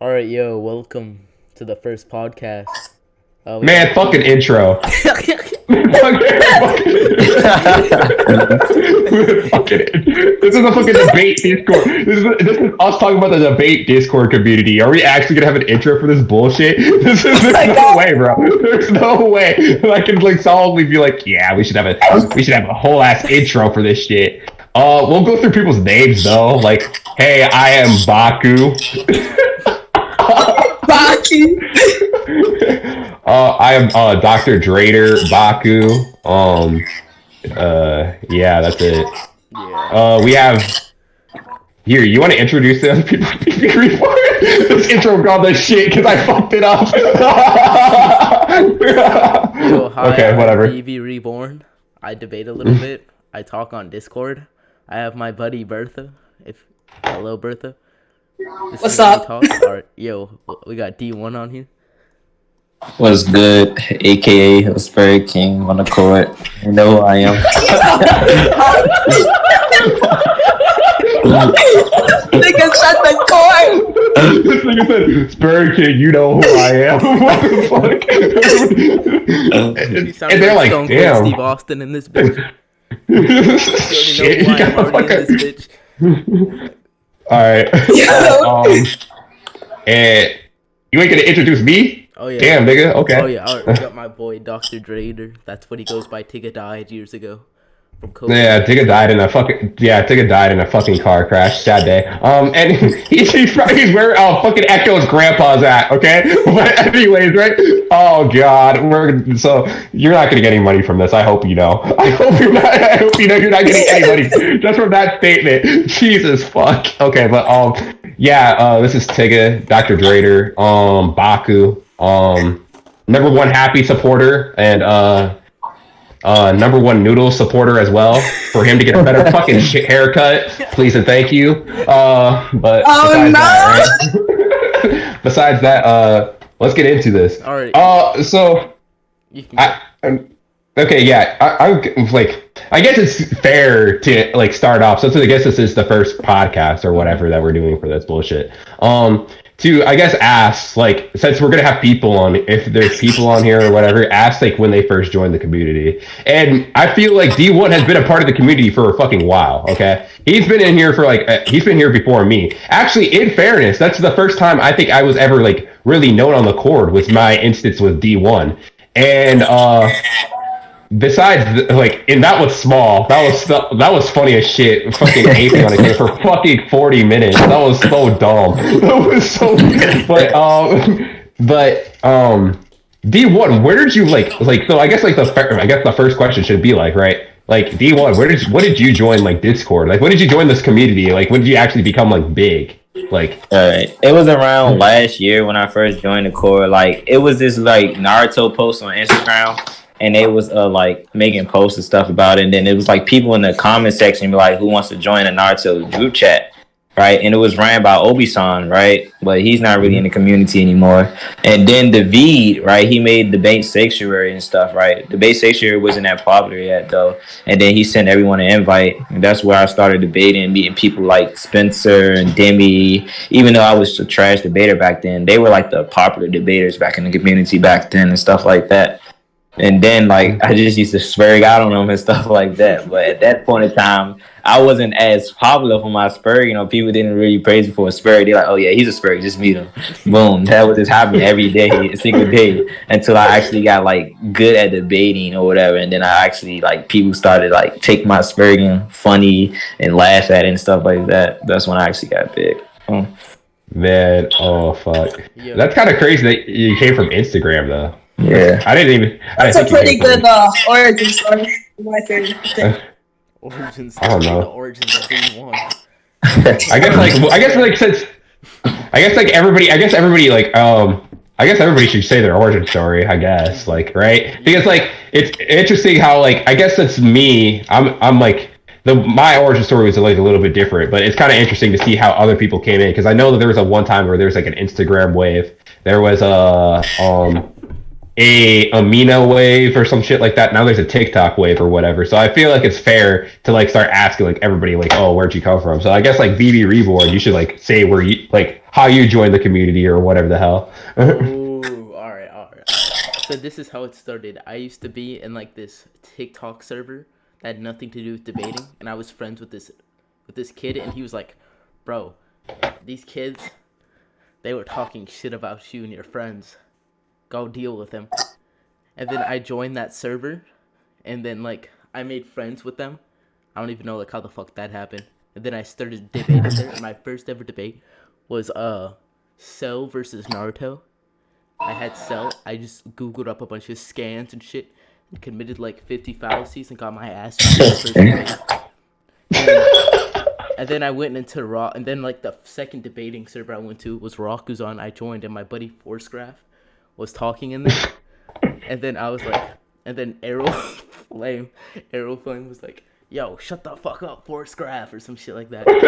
All right, yo, welcome to the first podcast. Man, fucking intro. fucking, this is a fucking debate Discord. This is us talking about the debate Discord community. Are we actually gonna have an intro for this bullshit? There's no way, bro. There's no way. I can solidly be like, yeah, we should have a whole ass intro for this shit. We'll go through people's names though. Like, hey, I am Baku. Baku. I am Dr. Drader Baku. Yeah, that's it. Yeah. We have here. You want to introduce the other people? This intro got the shit because I fucked it up. Yo, hi, Okay, whatever. I'm EV Reborn. I debate a little bit. I talk on Discord. I have my buddy Bertha. Hello, Bertha. What's up? All right, yo, we got D1 on here. What's good, aka Spirit King on the court. You know who I am. Nigga, shut the court. This nigga said, "Spirit King, you know who I am." What the You fuck? sound And they're like, Stone Cold "Damn." Steve Austin in this bitch. Shit, You you already know got who I am the already in this bitch. All right. And you ain't gonna introduce me? Oh yeah. Damn, nigga. Okay. Oh yeah. All right, we got my boy Dr. Drader. That's what he goes by. Tygaa died years ago from COVID. Yeah, Tygaa died in a fucking car crash. Sad day. And he's where fucking Echo's grandpa's at. Okay. But anyways, right? Oh god, so you're not gonna get any money from this. I hope you know. I hope you know you're not getting any money just from that statement. Jesus fuck. Okay, but yeah. This is Tygaa, Dr. Drader, Baku, number one happy supporter, and number one noodle supporter as well, for him to get a better fucking haircut, please and thank you. But besides that, let's get into this. All right. So You can okay, yeah, I'm like, I guess it's fair to like start off. So I guess this is the first podcast or whatever that we're doing for this bullshit. To I guess ask, like, since we're gonna have people on, if there's people on here or whatever, ask like when they first joined the community. And I feel like D1 has been a part of the community for a fucking while. Okay, he's been in here for like he's been here before me. Actually, in fairness, that's the first time I think I was ever like really known on the court, was my instance with D1. And besides, like, and that was small. That was funny as shit. Fucking aping on a game for fucking 40 minutes. That was so dumb. That was so. But D1, where did you like? So I guess like the first question should be like, right? Like D1, what did you join like Discord? Like when did you join this community? Like when did you actually become like big? Like, Alright. It was around last year when I first joined the court. Like it was this like Naruto post on Instagram. And they was like making posts and stuff about it. And then it was like people in the comment section be like, who wants to join a Naruto group chat? Right. And it was ran by Obi-san, right? But he's not really in the community anymore. And then David, right? He made debate sanctuary and stuff, right? Debate sanctuary wasn't that popular yet though. And then he sent everyone an invite. And that's where I started debating, meeting people like Spencer and Demi. Even though I was a trash debater back then, they were like the popular debaters back in the community back then and stuff like that. And then, like, I just used to swear out on them and stuff like that. But at that point in time, I wasn't as popular for my Spur. You know, people didn't really praise me for a Spur. They're like, oh, yeah, he's a Spur. Just meet him. Boom. That was just happening every day, a single day, until I actually got, like, good at debating or whatever. And then I actually, like, people started, like, take my Spurring funny and laugh at it and stuff like that. That's when I actually got big. Man, oh, fuck. Yeah. That's kind of crazy that you came from Instagram, though. Yeah. That's a pretty good origin story. In my opinion. Origins. I don't know. The origins of D1. I guess everybody should say their origin story, I guess, like, right? Because like it's interesting how like I guess it's me. I'm like my origin story was like a little bit different, but it's kind of interesting to see how other people came in, because I know that there was a one time where there was like an Instagram wave. There was a a Amino wave or some shit like that. Now there's a TikTok wave or whatever. So I feel like it's fair to like start asking like everybody like, oh, where'd you come from? So I guess like BB Reborn, you should like say where you like how you joined the community or whatever the hell. Ooh, all right. So this is how it started. I used to be in like this TikTok server that had nothing to do with debating, and I was friends with this kid, and he was like, "Bro, these kids, they were talking shit about you and your friends. Go deal with them." And then I joined that server, and then like I made friends with them. I don't even know like how the fuck that happened. And then I started debating there, and my first ever debate was Cell versus Naruto. I had Cell. I just googled up a bunch of scans and shit, and committed like 50 fallacies and got my ass beat in the first debate. And then I went into Raw, and then like the second debating server I went to was Rakuzan. I joined, and my buddy Forcegraph was talking in there, and then I was like, and then Arrow Flame was like, "Yo, shut the fuck up, Forcegraph," or some shit like that. And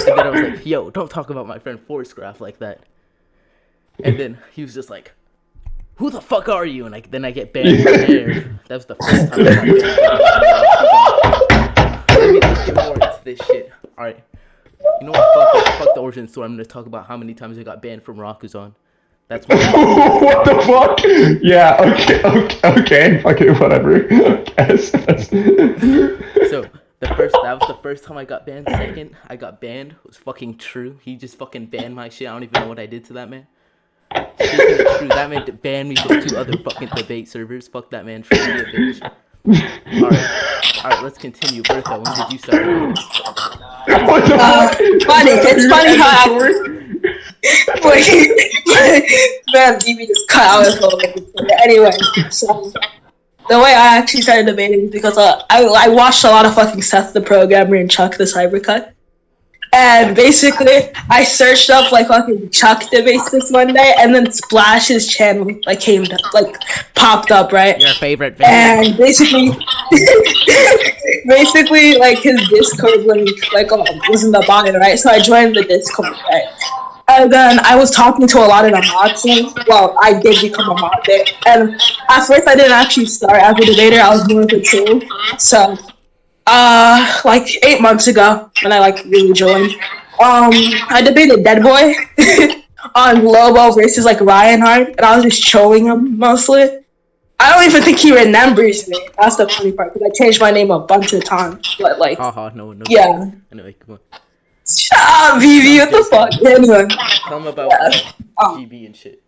then I was like, "Yo, don't talk about my friend Forcegraph like that." And then he was just like, "Who the fuck are you?" And then I get banned from there. That was the first time I got banned. Let's get more into this shit. Alright. You know what? Fuck the origin story. I'm gonna talk about how many times I got banned from Rakuzan. That's what the fuck? Yeah, okay, fucking whatever. So that was the first time I got banned. Second, I got banned was fucking True. He just fucking banned my shit. I don't even know what I did to that man. Speaking of True, that man banned me from 2 other fucking debate servers. Fuck that man. True, be a bitch. Alright, let's continue. Bertha, when did you start debating? What the fuck? Funny. It's funny how man, BB just cut out his whole anyway. So the way I actually started debating is because I watched a lot of fucking Seth the Programmer and Chuck the Cybercut. And basically, I searched up like fucking Chuck debates this one day, and then Splash's channel like popped up, right? Your favorite video. And basically, like his Discord link was in the bottom, right? So I joined the Discord, right? And then I was talking to a lot of the mods. Well, I did become a mod there, and at first I didn't actually start as a debater. I was more of a troll. So like 8 months ago when I like really joined, I debated Dead Boy on Lobo versus like Reinhardt, and I was just trolling him mostly. I don't even think he remembers me. That's the funny part, because I changed my name a bunch of times. But like, No. yeah. Anyway, come on. Shut up, VV. What the fuck? Anyway. Tell him about GB and shit.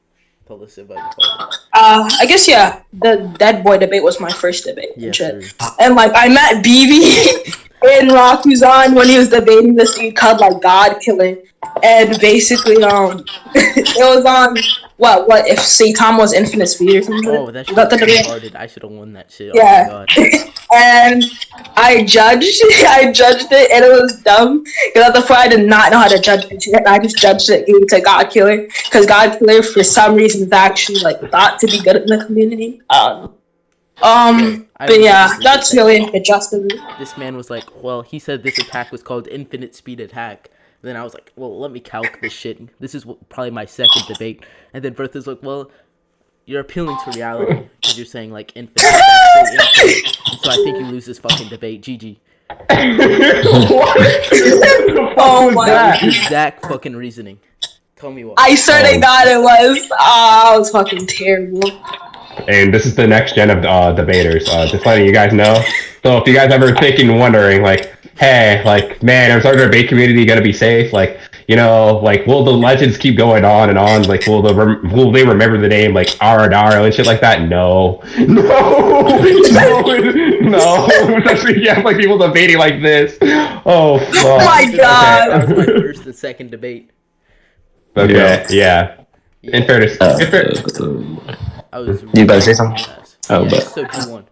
Tell us about your father. I guess yeah. The Dead Boy debate was my first debate. Yeah, and shit. sure. And like I met BB in Rakuzan when he was debating this dude called like God Killer, and basically it was on what if Satan was Infinite Speed or something. Oh, that shit was retarded. I should have won that shit. Yeah. Oh my god. And I judged it, and it was dumb because at the point I did not know how to judge it. And I just judged it to God Killer because God Killer for some reason is actually like thought to be good in the community. But yeah, that's really adjusted. This man was like, well, he said this attack was called Infinite Speed Attack. And then I was like, well, let me calc this shit. This is probably my second debate. And then Bertha's like, well, you're appealing to reality because you're saying like infinite. So I think you lose this fucking debate. GG. Oh my god. Exact fucking reasoning. Tell me what. I swear to God it was. I was fucking terrible. And this is the next gen of debaters. Just letting you guys know. So if you guys ever thinking, wondering, like, hey, like, man, is our debate community gonna be safe? Like, you know, like, will the legends keep going on and on? Like, will they remember the name like Aradaro and shit like that? No. Especially you have like people debating like this. Oh fuck. Oh my god. That was my first and second debate. Okay, yeah. In fairness, I was You about to say something? Oh, yeah, but so P1. What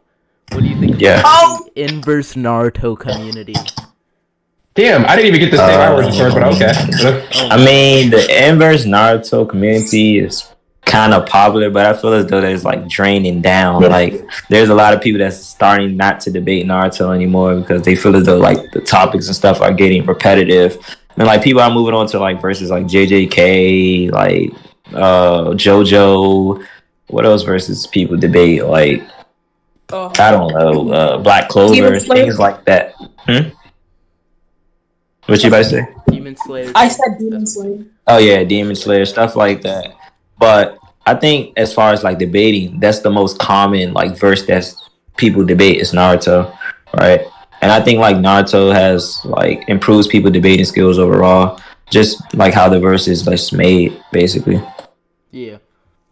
do you think? Yeah. Of the inverse Naruto community. damn, I didn't even get to say my words first, but okay. I mean, the inverse Naruto community is kind of popular, but I feel as though there's like draining down. Like, there's a lot of people that's starting not to debate Naruto anymore because they feel as though like the topics and stuff are getting repetitive, and like people are moving on to like versus like JJK, like JoJo, what else versus people debate? Like, Oh. I don't know, Black Clover, things like that. What you about to say? Demon Slayer. I said Demon Slayer. Oh yeah, Demon Slayer, stuff like that. But I think as far as like debating, that's the most common like verse that's people debate is Naruto, right? And I think like Naruto has like improves people debating skills overall, just like how the verse is like made, basically. Yeah,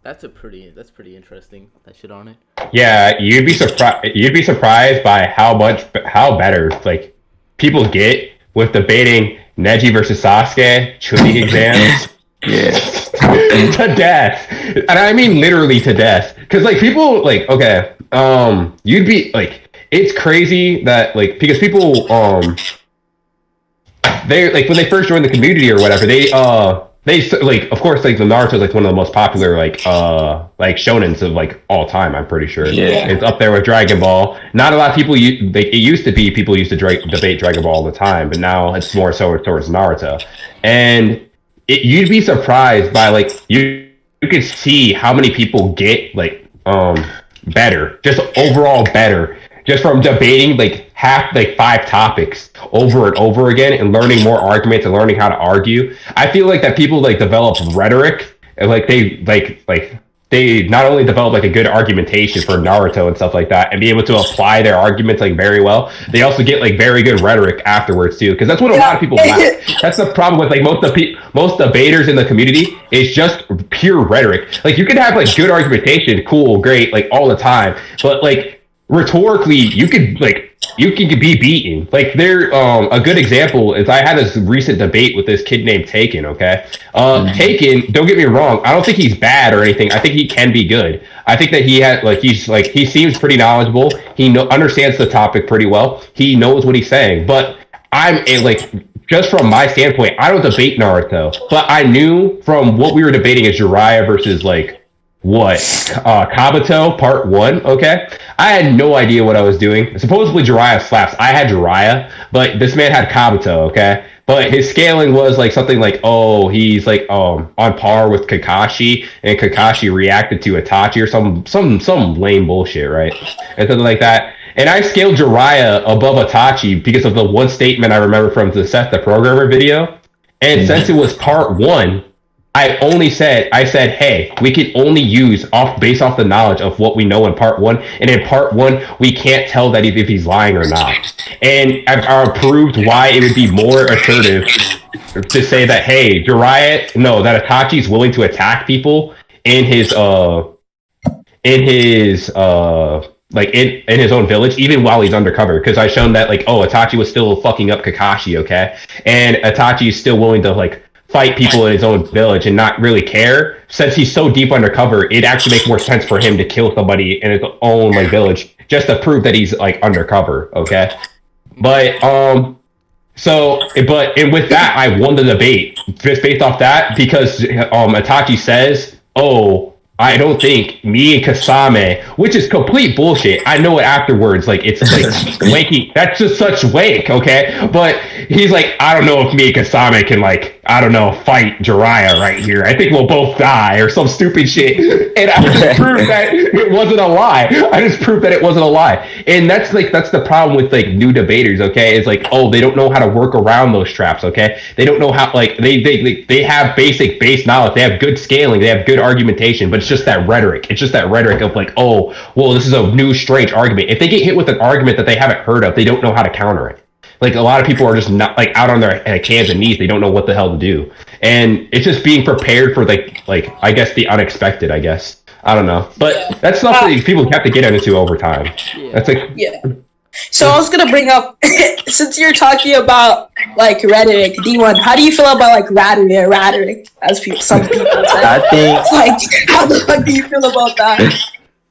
that's pretty interesting. That shit on it. Yeah, you'd be surprised. You'd be surprised by how better like people get with debating Neji versus Sasuke, Chunin exams. Yeah. To death, and I mean literally to death. Because like people like you'd be like, it's crazy that like because people they like when they first joined the community or whatever they like of course like the Naruto is like one of the most popular like shonens of like all time. I'm pretty sure. Yeah. It's up there with Dragon Ball. Not a lot of people like it used to be people used to debate Dragon Ball all the time, but now it's more so towards Naruto. And you'd be surprised by like you could see how many people get like better, just overall better, just from debating like 5 topics over and over again and learning more arguments and learning how to argue. I feel like that people like develop rhetoric and like they not only develop like a good argumentation for Naruto and stuff like that and be able to apply their arguments like very well, they also get like very good rhetoric afterwards too, because that's what a lot of people lack. That's the problem with like most debaters in the community is just pure rhetoric. Like you can have like good argumentation, cool, great, like all the time, but like rhetorically you can be beaten. Like a good example is I had this recent debate with this kid named Taken. Okay, Taken. Don't get me wrong. I don't think he's bad or anything. I think he can be good. I think that he seems pretty knowledgeable. He understands the topic pretty well. He knows what he's saying. But just from my standpoint, I don't debate Naruto. But I knew from what we were debating is Jiraiya versus Kabuto part 1. Okay, I had no idea what I was doing. Supposedly Jiraiya slaps. I had Jiraiya, but this man had Kabuto. Okay, but his scaling was like something like, oh, he's like on par with Kakashi, and Kakashi reacted to Itachi or some lame bullshit, right? And something like that. And I scaled Jiraiya above Itachi because of the one statement I remember from the Seth the Programmer video. And since it was part 1, I said, hey, we can only use based off the knowledge of what we know in part 1, and in part 1 we can't tell that if he's lying or not. And I proved why it would be more assertive to say that, hey, that Itachi's willing to attack people in his own village, even while he's undercover, because I shown that Itachi was still fucking up Kakashi, okay, and Itachi is still willing to fight people in his own village and not really care. Since he's so deep undercover, it actually makes more sense for him to kill somebody in his own village just to prove that he's undercover. Okay, but and with that, I won the debate just based off that because Itachi says, "Oh, I don't think me and Kasame," which is complete bullshit. I know it afterwards. It's wanky. That's just such wank, okay? But he's like, I don't know if me and Kasame can fight Jiraiya right here. I think we'll both die or some stupid shit. And I just proved that it wasn't a lie. And that's the problem with new debaters, okay? It's they don't know how to work around those traps, okay? They don't know how they have basic base knowledge. They have good scaling. They have good argumentation, but it's just that rhetoric. It's just that rhetoric of oh, well, this is a new strange argument. If they get hit with an argument that they haven't heard of, they don't know how to counter it. A lot of people are just not out on their hands and knees. They don't know what the hell to do, and it's just being prepared for I guess the unexpected. I guess I don't know, but that's stuff that people have to get into over time. That's yeah. So I was gonna bring up since you're talking about rhetoric, D1. How do you feel about rhetoric? As some people say. I think how the fuck do you feel about that?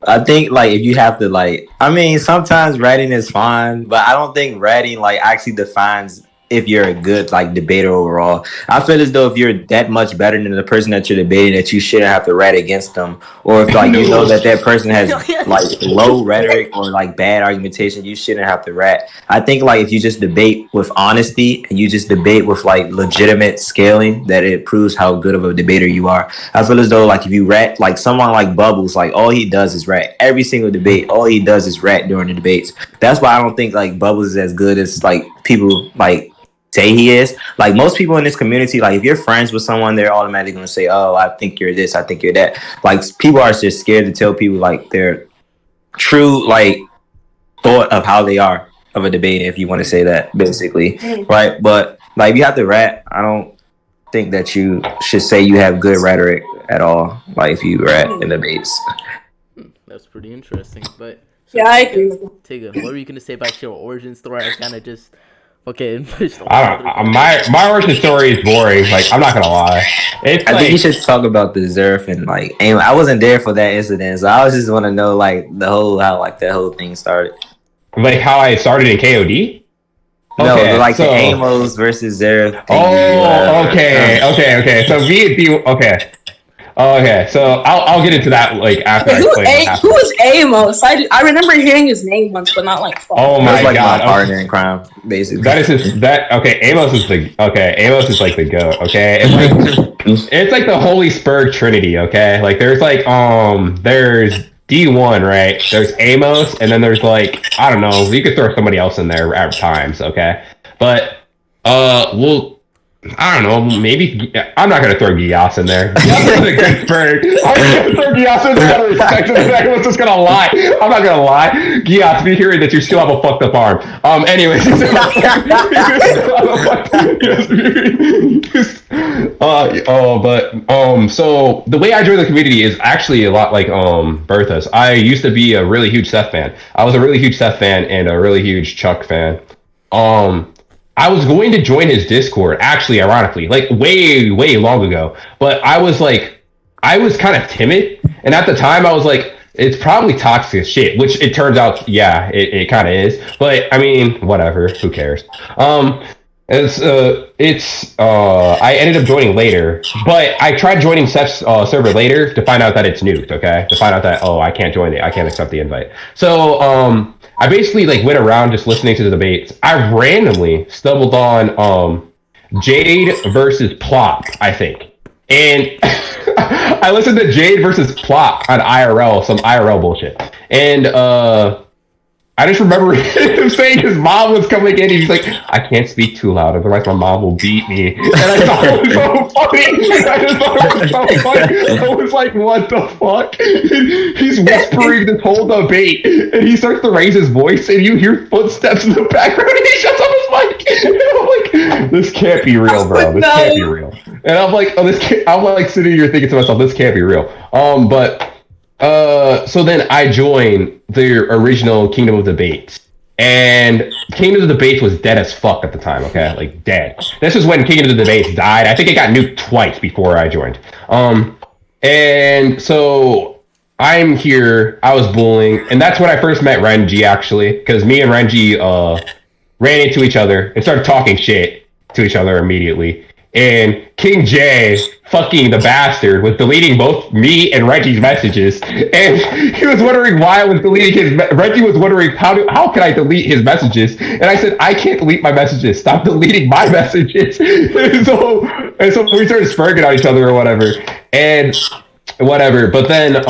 I think if you have to sometimes writing is fine, but I don't think writing actually defines if you're a good like debater overall. I feel as though if you're that much better than the person that you're debating, that you shouldn't have to rat against them, or if like you know that person has like low rhetoric or like bad argumentation, you shouldn't have to rat. I think like if you just debate with honesty and you just debate with like legitimate scaling, that it proves how good of a debater you are. I feel as though like if you rat, like someone like Bubbles, like all he does is rat every single debate. All he does is rat during the debates. That's why I don't think like Bubbles is as good as like people like say he is. Like most people in this community, like if you're friends with someone, they're automatically gonna say, "Oh, I think you're this, I think you're that." Like people are just scared to tell people like their true like thought of how they are of a debate, if you want to say that, basically, right? But like if you have to rat, I don't think that you should say you have good rhetoric at all. Like if you rat in debates. That's pretty interesting, but. So, Yeah, I agree with you. Tygaa, what were you gonna say about your origin story? I kind of just pushed. My origin story is boring. Like I'm not gonna lie. It's I like, think you should talk about the Zerf and like aim. I wasn't there for that incident, so I was just want to know like the whole how like that whole thing started. like how I started in KOD. No, Okay, like so, the Amos versus Zerf. Okay. So okay. So I'll get into that like after I explain. Who was Amos? I remember hearing his name once, but not like. Oh my like god! my partner in crime, basically. That is okay. Amos is like the goat. Okay, it's like the Holy Spur Trinity. Okay, like there's there's D1, right? There's Amos, and then there's like I don't know. You could throw somebody else in there at times. Okay, but well. I don't know, maybe I'm not gonna throw Gias in there. Gias is a good bird. I'm gonna throw Gias in there out of respect to the fact I was just gonna lie. I'm not gonna lie. Gias, be hearing that you still have a fucked up arm. Anyways. So the way I joined the community is actually a lot like Bertha's. I used to be a really huge Seth fan. I was a really huge Seth fan and a really huge Chuck fan. I was going to join his Discord, actually, ironically, like way, way long ago. But I was kind of timid. And at the time, I was like, it's probably toxic as shit, which it turns out, yeah, it kind of is. But I mean, whatever, who cares? I ended up joining later, but I tried joining Seth's server later to find out that it's nuked, okay? To find out that, I can't join it, I can't accept the invite. So, I basically like went around just listening to the debates. I randomly stumbled on Jade versus Plop, I think. And I listened to Jade versus Plop on IRL, some IRL bullshit. And I just remember him saying his mom was coming in. He's like, I can't speak too loud, otherwise my mom will beat me. And I thought it was so funny. I just thought it was so funny. I was like, what the fuck? He's whispering this whole debate, and he starts to raise his voice, and you hear footsteps in the background, and he shuts off his mic. And I'm like, this can't be real, bro. This can't be real. And I'm like, I'm like sitting here thinking to myself, this can't be real. So then I joined the original Kingdom of Debates. And Kingdom of Debates was dead as fuck at the time, okay? Like, dead. This is when Kingdom of Debates died. I think it got nuked twice before I joined. And so I'm here, I was bullying, and that's when I first met Renji, actually, because me and Renji ran into each other and started talking shit to each other immediately. And King J, fucking the bastard, was deleting both me and Reggie's messages. And he was wondering why I was deleting Reggie was wondering how can I delete his messages? And I said, I can't delete my messages. Stop deleting my messages. and so we started spurging on each other or whatever. And whatever. But then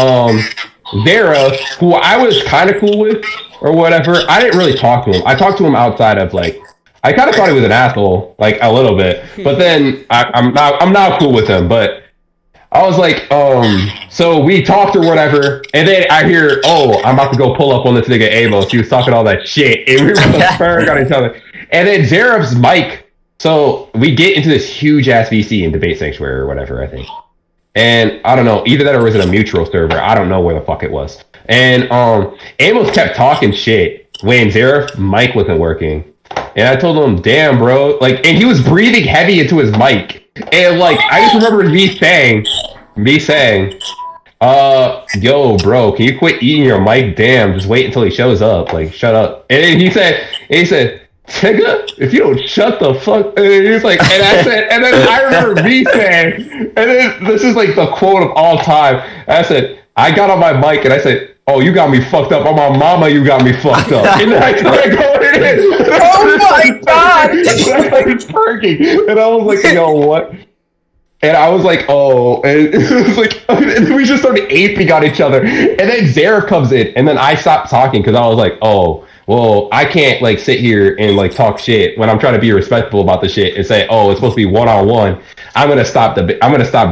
Vera, who I was kind of cool with or whatever, I didn't really talk to him. I talked to him outside of like, I kind of thought he was an asshole, like a little bit, but then I'm not cool with him. But I was like, so we talked or whatever, and then I hear, I'm about to go pull up on this nigga Amos. He was talking all that shit, and we were going to spurg on each other. And then Zarev's mic. So we get into this huge ass VC in Debate Sanctuary or whatever, I think. And I don't know, either that or was it a mutual server? I don't know where the fuck it was. And Amos kept talking shit when Zarev's mic wasn't working. And I told him, damn, bro. Like, and he was breathing heavy into his mic. And, like, I just remember me saying, yo, bro, can you quit eating your mic? Damn, just wait until he shows up. Like, shut up. And then he said, Tygaa, if you don't shut the fuck, and he's like, and I said, and then I remember me saying, and then this is like the quote of all time. I said, I got on my mic and I said, "Oh, you got me fucked up. On my mama, you got me fucked up." And then I started going in. Oh my god! I started twerking, and I was like, "Yo, what?" And I was like, "Oh," and it was like, and then we just started aping on each other. And then Zara comes in, and then I stopped talking because I was like, "Oh, well, I can't like sit here and like talk shit when I'm trying to be respectful about the shit and say, oh, it's supposed to be one-on-one. I'm gonna stop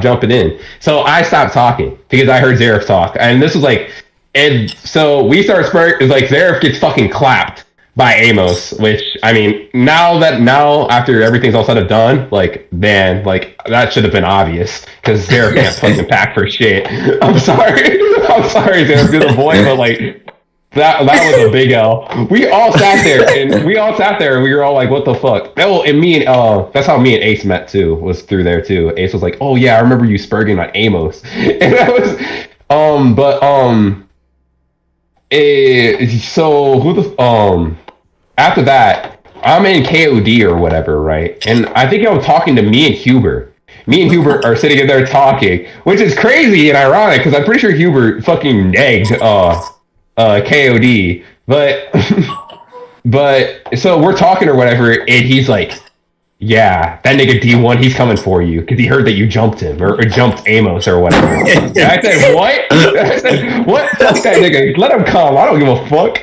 jumping in." So I stopped talking because I heard Zaref talk, and this was like, and so we start spurring. It's like Zaref gets fucking clapped by Amos, which I mean, now after everything's all said and done, like man, like that should have been obvious because Zaref can't fucking pack for shit. I'm sorry, Zaref, you're the boy, but like. That was a big L. We all sat there and we were all like, "What the fuck?" Oh, and me and that's how me and Ace met too. Was through there too. Ace was like, "Oh yeah, I remember you spurging on Amos," and that was so who the after that I'm in KOD or whatever, right? And I think I was talking to me and Huber. Me and Hubert are sitting in there talking, which is crazy and ironic because I'm pretty sure Hubert fucking egged KOD, but but so we're talking or whatever, and he's like, "Yeah, that nigga D1, he's coming for you because he heard that you jumped him or jumped Amos or whatever." And I said, "What?" I said, "What? Fuck that nigga. Let him come. I don't give a fuck."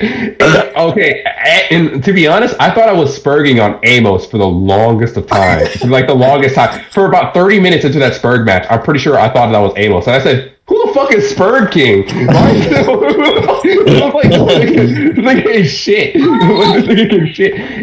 Okay, and to be honest, I thought I was spurging on Amos for the longest of time, like the longest time. For about 30 minutes into that spurg match, I'm pretty sure I thought that was Amos, and I said, "Who the fuck is Spurg King?" Like shit.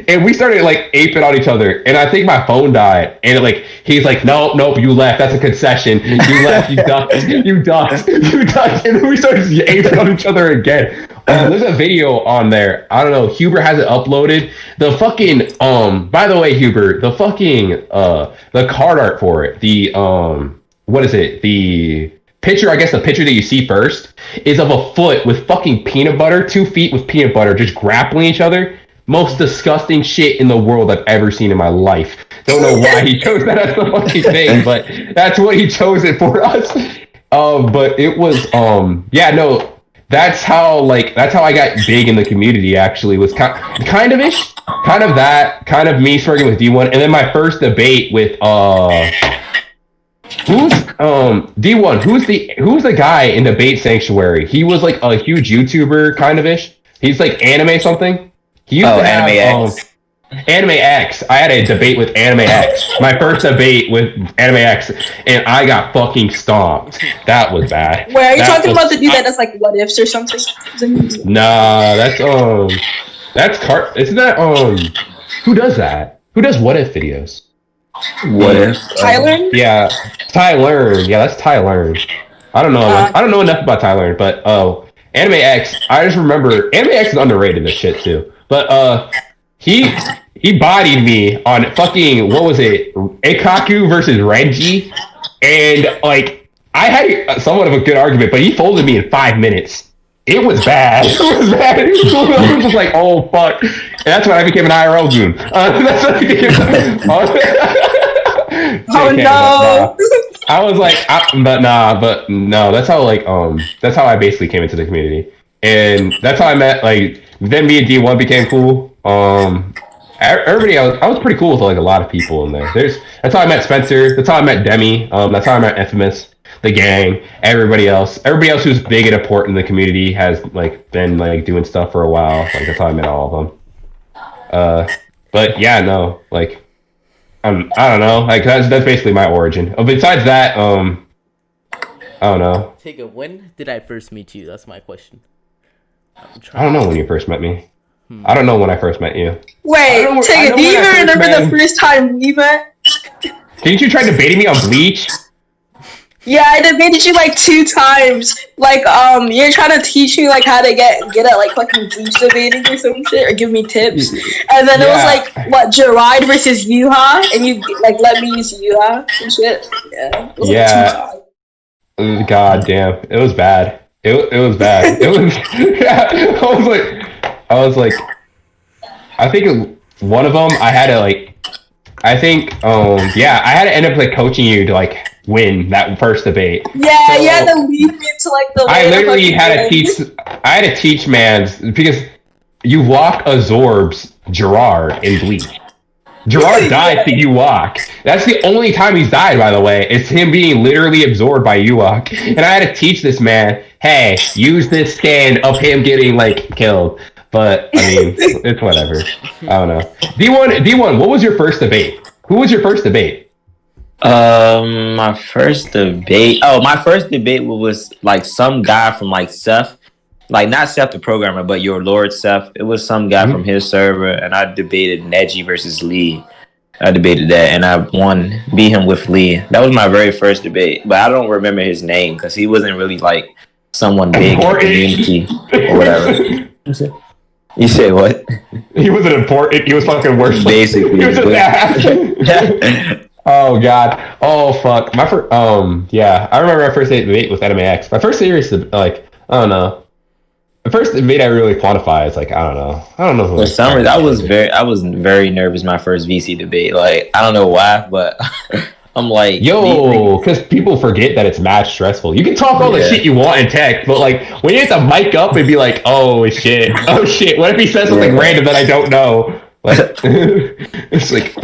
And we started like aping on each other. And I think my phone died. And like he's like, nope, you left. That's a concession. You left. You ducked. And then we started aping on each other again. There's a video on there. I don't know. Huber has it uploaded. The fucking by the way, Huber, the fucking the card art for it. The what is it? The picture, I guess the picture that you see first is of a foot with fucking peanut butter, 2 feet with peanut butter, just grappling each other. Most disgusting shit in the world I've ever seen in my life. Don't know why he chose that as the fucking thing, but that's what he chose it for us. But it was, yeah, no, that's how I got big in the community. Actually, was kind of that, kind of me starting with D1, and then my first debate with who's D1? Who's the guy in Debate Sanctuary? He was like a huge YouTuber, kind of ish. He's like anime something. He used to have, Anime X. Anime X. I had a debate with Anime X. My first debate with Anime X, and I got fucking stomped. That was bad. Wait, are you talking about the dude that does like what ifs or something? Nah, isn't that who does that? Who does what if videos? What if? Tyler? Yeah, Tyler. Yeah, that's Tyler. I don't know. I don't know enough about Tyler, but Anime X. I just remember Anime X is underrated in this shit too. But he bodied me on fucking what was it? Ikaku versus Renji, and like I had somewhat of a good argument, but he folded me in 5 minutes. It was bad. It was bad. I was just like, oh fuck. And that's when I became an IRL goon. That's when I became. Oh no. I was like, but no. That's how that's how I basically came into the community, and that's how I met. Like then me and D1 became cool. Everybody, I was pretty cool with like a lot of people in there. That's how I met Spencer. That's how I met Demi. That's how I met Infamous. The gang, everybody else who's big and important in the community has like been like doing stuff for a while. Like that's how I met all of them. But yeah, no, like I don't know. Like that's basically my origin. Besides that, I don't know. Tygaa, when did I first meet you? That's my question. I don't know when you first met me. I don't know when I first met you. Wait, Tygaa, do you even remember the first time we met? Didn't you try debating me on Bleach? Yeah, I debated you like 2 times. Like, you're trying to teach me like how to get at like fucking Bleach debating or some shit, or give me tips. And then it was like what Jiraiya versus Yuha, and you like let me use Yuha and shit. Yeah. It was, yeah. God damn, it was bad. It was bad. It was. Yeah. I was like, I think one of them I had to like. I think. Yeah, I had to end up like coaching you to like win that first debate. Yeah, So, you had to lead me into like the. I way to literally fucking had to win. teach. I had to teach man's because you walk absorbs Gerard in Bleach. Gerard died to Ewok. That's the only time he's died, by the way. It's him being literally absorbed by Ewok. And I had to teach this man, hey, use this scan of him getting like killed. But I mean, it's whatever. I don't know. D1, what was your first debate? Who was your first debate? My first debate. Oh, my first debate was like some guy from like Seth, like not Seth the programmer, but your Lord Seth. It was some guy from his server, and I debated Neji versus Lee. I debated that, and I won, beat him with Lee. That was my very first debate, but I don't remember his name because he wasn't really like someone big in the community or whatever. You say what? He wasn't important. He was fucking worthless. Basically, he was just ass. Oh god. Oh fuck. My first. Yeah. I remember my first debate with NMAX. My first serious, like, I don't know. The first debate I really quantify is like, I don't know. I don't know. For some reason, I was very nervous my first VC debate. Like, I don't know why, but I'm like, yo, because people forget that it's mad stressful. You can talk all the shit you want in text, but like when you have to mic up and be like, oh shit, what if he says something random that I don't know? Like, it's like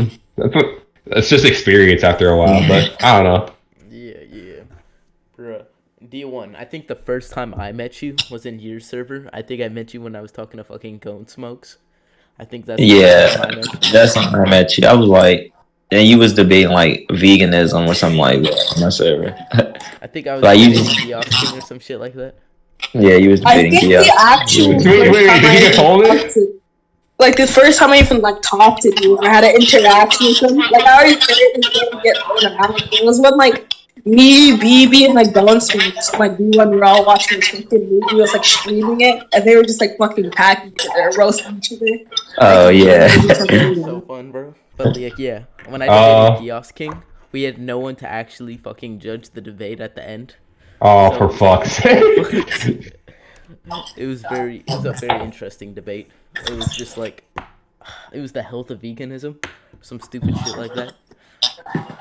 that's just experience after a while, but I don't know. Yeah. Bruh. D1, I think the first time I met you was in your server. I think I met you when I was talking to fucking Cone Smokes. I think that's the first time I met you. That's when I met you. I was like, and you was debating like veganism or something like that on my server. I think I was like debating the offspring or some shit like that. Yeah, you was I debating think the actual Wait, did you get folded? Like the first time I even like talked to you, I had an interaction with him. Like I already said it and didn't get thrown out. It was when like me, BB, and like Bonesmith, like D1 were all watching this fucking movie. Was like streaming it, and they were just like fucking packing each other, roasting each other. Oh yeah. So fun, bro. But like, yeah, when I debated Kiosk King, we had no one to actually fucking judge the debate at the end. Oh, for fuck's sake. It was a very interesting debate. It was just like, it was the health of veganism, some stupid shit like that.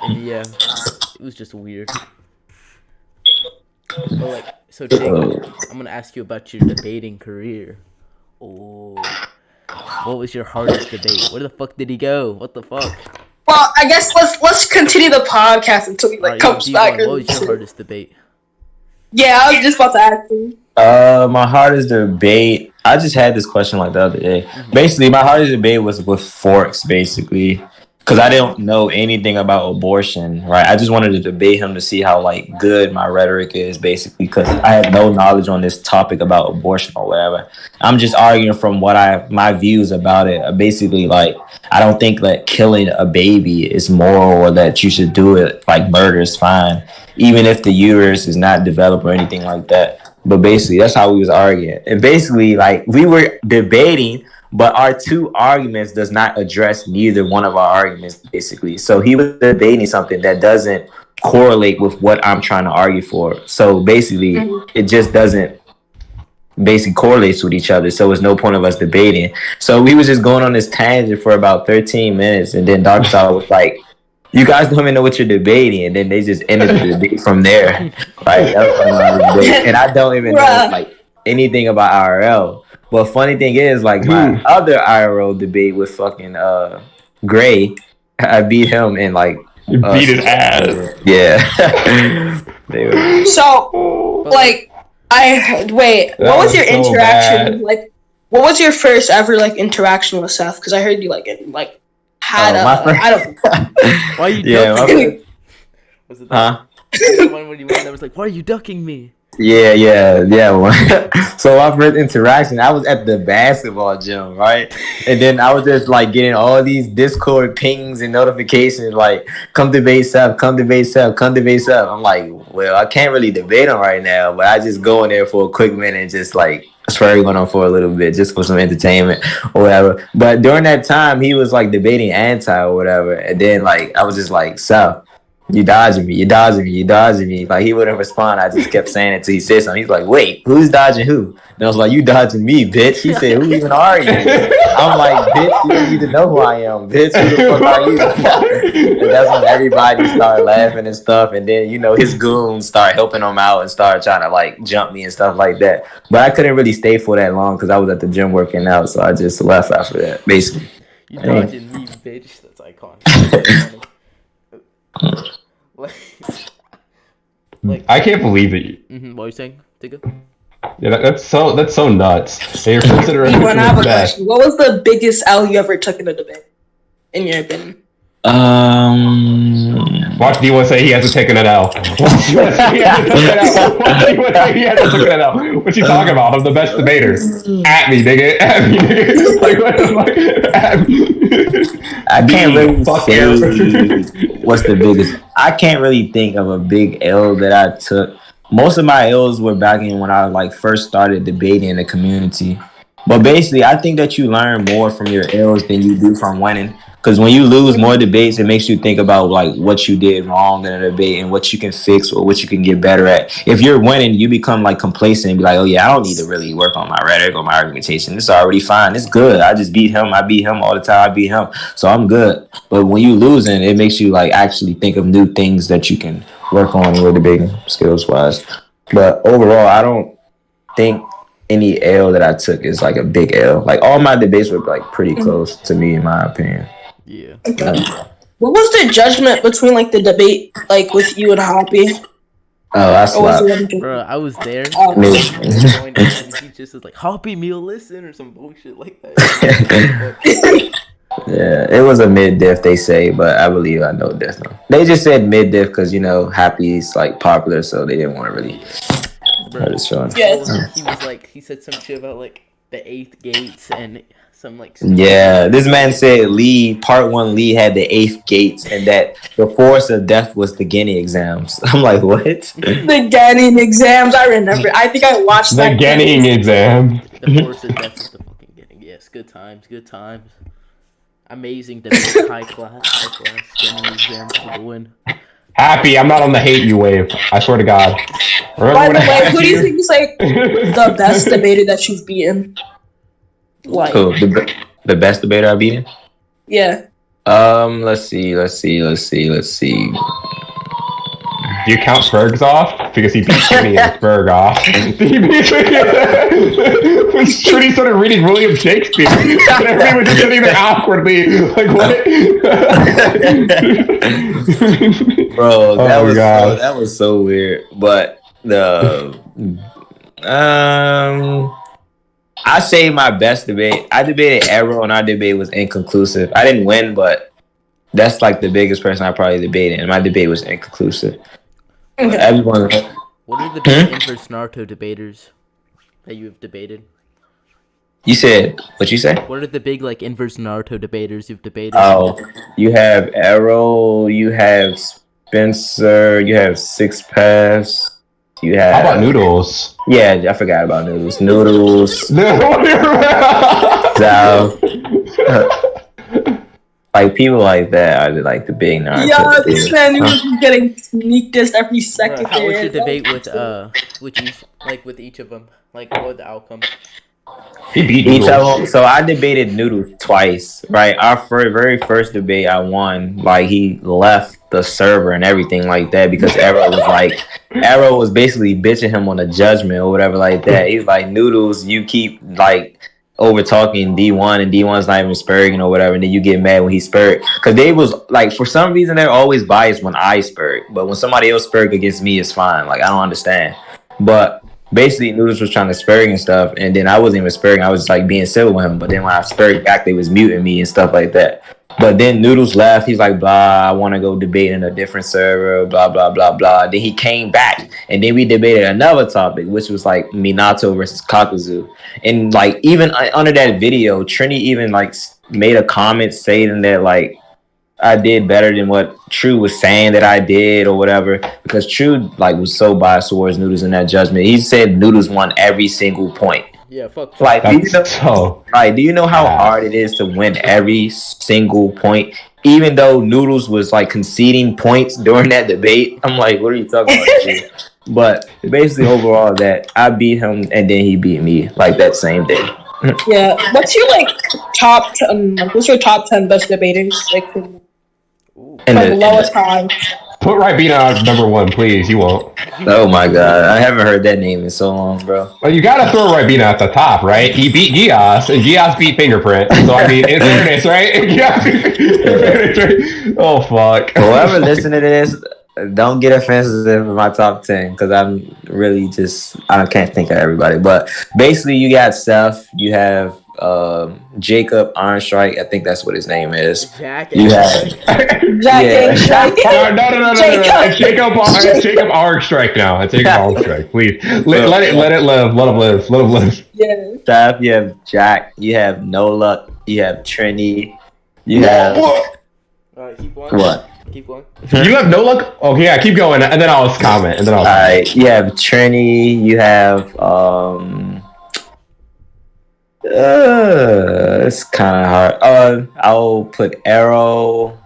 And yeah, it was just weird. But like, so Jake, I'm gonna ask you about your debating career. Oh, what was your hardest debate? Where the fuck did he go? What the fuck? Well, I guess let's continue the podcast until he like comes back. What was your hardest debate? Yeah, I was just about to ask you. My hardest debate. I just had this question like the other day. Mm-hmm. Basically, my hardest debate was with Forks, basically, because I didn't know anything about abortion. Right, I just wanted to debate him to see how like good my rhetoric is, basically, because I had no knowledge on this topic about abortion or whatever. I'm just arguing from my views about it. Basically, like I don't think that killing a baby is moral or that you should do it. Like murder is fine, even if the uterus is not developed or anything like that. But basically, that's how we was arguing. And basically, like, we were debating, but our two arguments does not address neither one of our arguments, basically. So he was debating something that doesn't correlate with what I'm trying to argue for. So basically, it just doesn't basically correlates with each other. So there's no point of us debating. So we was just going on this tangent for about 13 minutes. And then Dr. Sal was like, you guys don't even know what you're debating, and then they just ended the debate from there. Like that was debate. And I don't even know like anything about IRL. But funny thing is, like my other IRL debate with fucking Gray, I beat him in like beat his ass. Yeah. So like what was your interaction? Bad. Like what was your first ever like interaction with Seth? Because I heard you had I don't why are you ducking? Was it the one when you went that was like, why are you ducking me? Yeah. So my first interaction, I was at the basketball gym, right? And then I was just like getting all these Discord pings and notifications like, come debate Seth. I'm like, well, I can't really debate him right now, but I just go in there for a quick minute and just like swear going on for a little bit just for some entertainment or whatever. But during that time, he was like debating anti or whatever. And then like I was just like, Seth, You dodging me, you dodging me, you dodging me. Like he wouldn't respond. I just kept saying it till he said something. He's like, wait, who's dodging who? And I was like, you dodging me, bitch. He said, who even are you? I'm like, bitch, you don't need to know who I am, bitch. Who the fuck are you? And that's when everybody started laughing and stuff. And then, you know, his goons start helping him out and start trying to like jump me and stuff like that. But I couldn't really stay for that long because I was at the gym working out. So I just left after that, basically. You dodging me, bitch. That's iconic. like, I can't believe it. what are you saying, Tigga? Yeah, that's so nuts. They refer to the I have a question. What was the biggest L you ever took in a debate, in your opinion? Watch D1 say he hasn't taken an L. Watch D1 say he hasn't taken an L. What you talking about? I'm the best debater. At me, nigga. At me, nigga. Like, what the fuck? At me. I can't really say what's the biggest. I can't really think of a big L that I took. Most of my L's were back in when I like first started debating in the community. But basically, I think that you learn more from your L's than you do from winning. Because when you lose more debates, it makes you think about like what you did wrong in a debate and what you can fix or what you can get better at. If you're winning, you become like complacent and be like, oh yeah, I don't need to really work on my rhetoric or my argumentation. It's already fine. It's good. I just beat him. I beat him all the time. I beat him. So I'm good. But when you losing, it makes you like actually think of new things that you can work on in your debating skills wise. But overall, I don't think any L that I took is like a big L. Like all my debates were like pretty close to me in my opinion. Yeah. Okay. What was the judgment between like the debate like with you and Hoppy? Oh, I slept. Bro, I was there. Me. He just was like, Hoppy meal listen or some bullshit like that. Yeah, it was a mid diff they say, but I believe I know diff now. They just said mid diff because you know Happy's like popular, so they didn't want to really. Bro, Yes. he was like, he said some shit about like the 8th gates and some like. Yeah, this man said part 1 Lee had the 8th gates and that the force of death was the Guinea exams. I'm like, what? The Guinea exams. I remember. I think I watched the that. Guinea exam. The force of death is the fucking Guinea. Yes, good times, good times. Amazing debate, high class Guinea exams for the win. Happy, I'm not on the hate you wave. I swear to God. By the way, who do you think is like the best debater that you've beaten? Like, Cool. The best debater I've beaten? Yeah. Let's see. Do you count Bergs off? Because he beat Trini and Berg off. When Trini started reading William Shakespeare, and everybody was just sitting there awkwardly. Like, what? Bro, that was so weird. But I say my best debate. I debated Arrow and our debate was inconclusive. I didn't win, but that's like the biggest person I probably debated, and my debate was inconclusive. Everyone. What are the big inverse Naruto debaters that you have debated? You said what you say? What are the big like inverse Naruto debaters you've debated? Oh, you have Arrow, you have Spencer, you have Six Paths, you have. How about Noodles? Yeah, I forgot about Noodles. Noodles. So, like people like that are like the big Naruto. Yeah, this man was getting sneak dissed every second. Bro, how was your debate with each of them? Like, what were the outcomes? He beat Each Noodles. of them. So I debated Noodles twice. Right, our very first debate I won. Like he left the server and everything like that because Arrow was basically bitching him on a judgment or whatever like that. He's like, Noodles, you keep like over talking D1 and D1's not even spurring or whatever, and then you get mad when he spurred. Because they was like, for some reason they're always biased when I spurred, but when somebody else spurred against me, it's fine. Like I don't understand. But basically Noodles was trying to spurring and stuff, and then I wasn't even spurring, I was just like being civil with him. But then when I spurred back, they was muting me and stuff like that. But then Noodles left. He's like, blah, I want to go debate in a different server, blah, blah, blah, blah. Then he came back, and then we debated another topic, which was like Minato versus Kakuzu. And like even under that video, Trini even like made a comment saying that like I did better than what True was saying that I did or whatever, because True like was so biased towards Noodles in that judgment. He said Noodles won every single point. Yeah, fuck. Like, do you know? That's so. Like, do you know how bad. hard it is to win every single point? Even though Noodles was like conceding points during that debate, I'm like, what are you talking about, dude? But basically, overall, that I beat him and then he beat me like that same day. Yeah. What's your like top? What's your top 10 best debaters? Like from And the lowest time. Put Ribena on number one, please. You won't. oh my god, I haven't heard that name in so long, bro. Well, you gotta throw Ribena at the top, right? He beat Gias, and Gias beat Fingerprint. So I mean, in fairness, right? Gias, oh fuck. Whoever listening to this, don't get offensive in my top 10 because I'm really just I can't think of everybody. But basically, you got Seth, you have Jacob Arnstrike, I think that's what his name is. Jack. You have Jack Yeah. and Jack. No. It's Jacob Arnstrike now. It's Jacob Arnstrike. Please let it live. Let him live. Yeah. Seth, you have Jack, you have No Luck, you have Trini, you have Keep going. what? Keep going. You have no luck. Oh yeah, keep going, and then I'll comment, and then I'll. Alright, you have Trini, you have it's kind of hard. I'll put Arrow.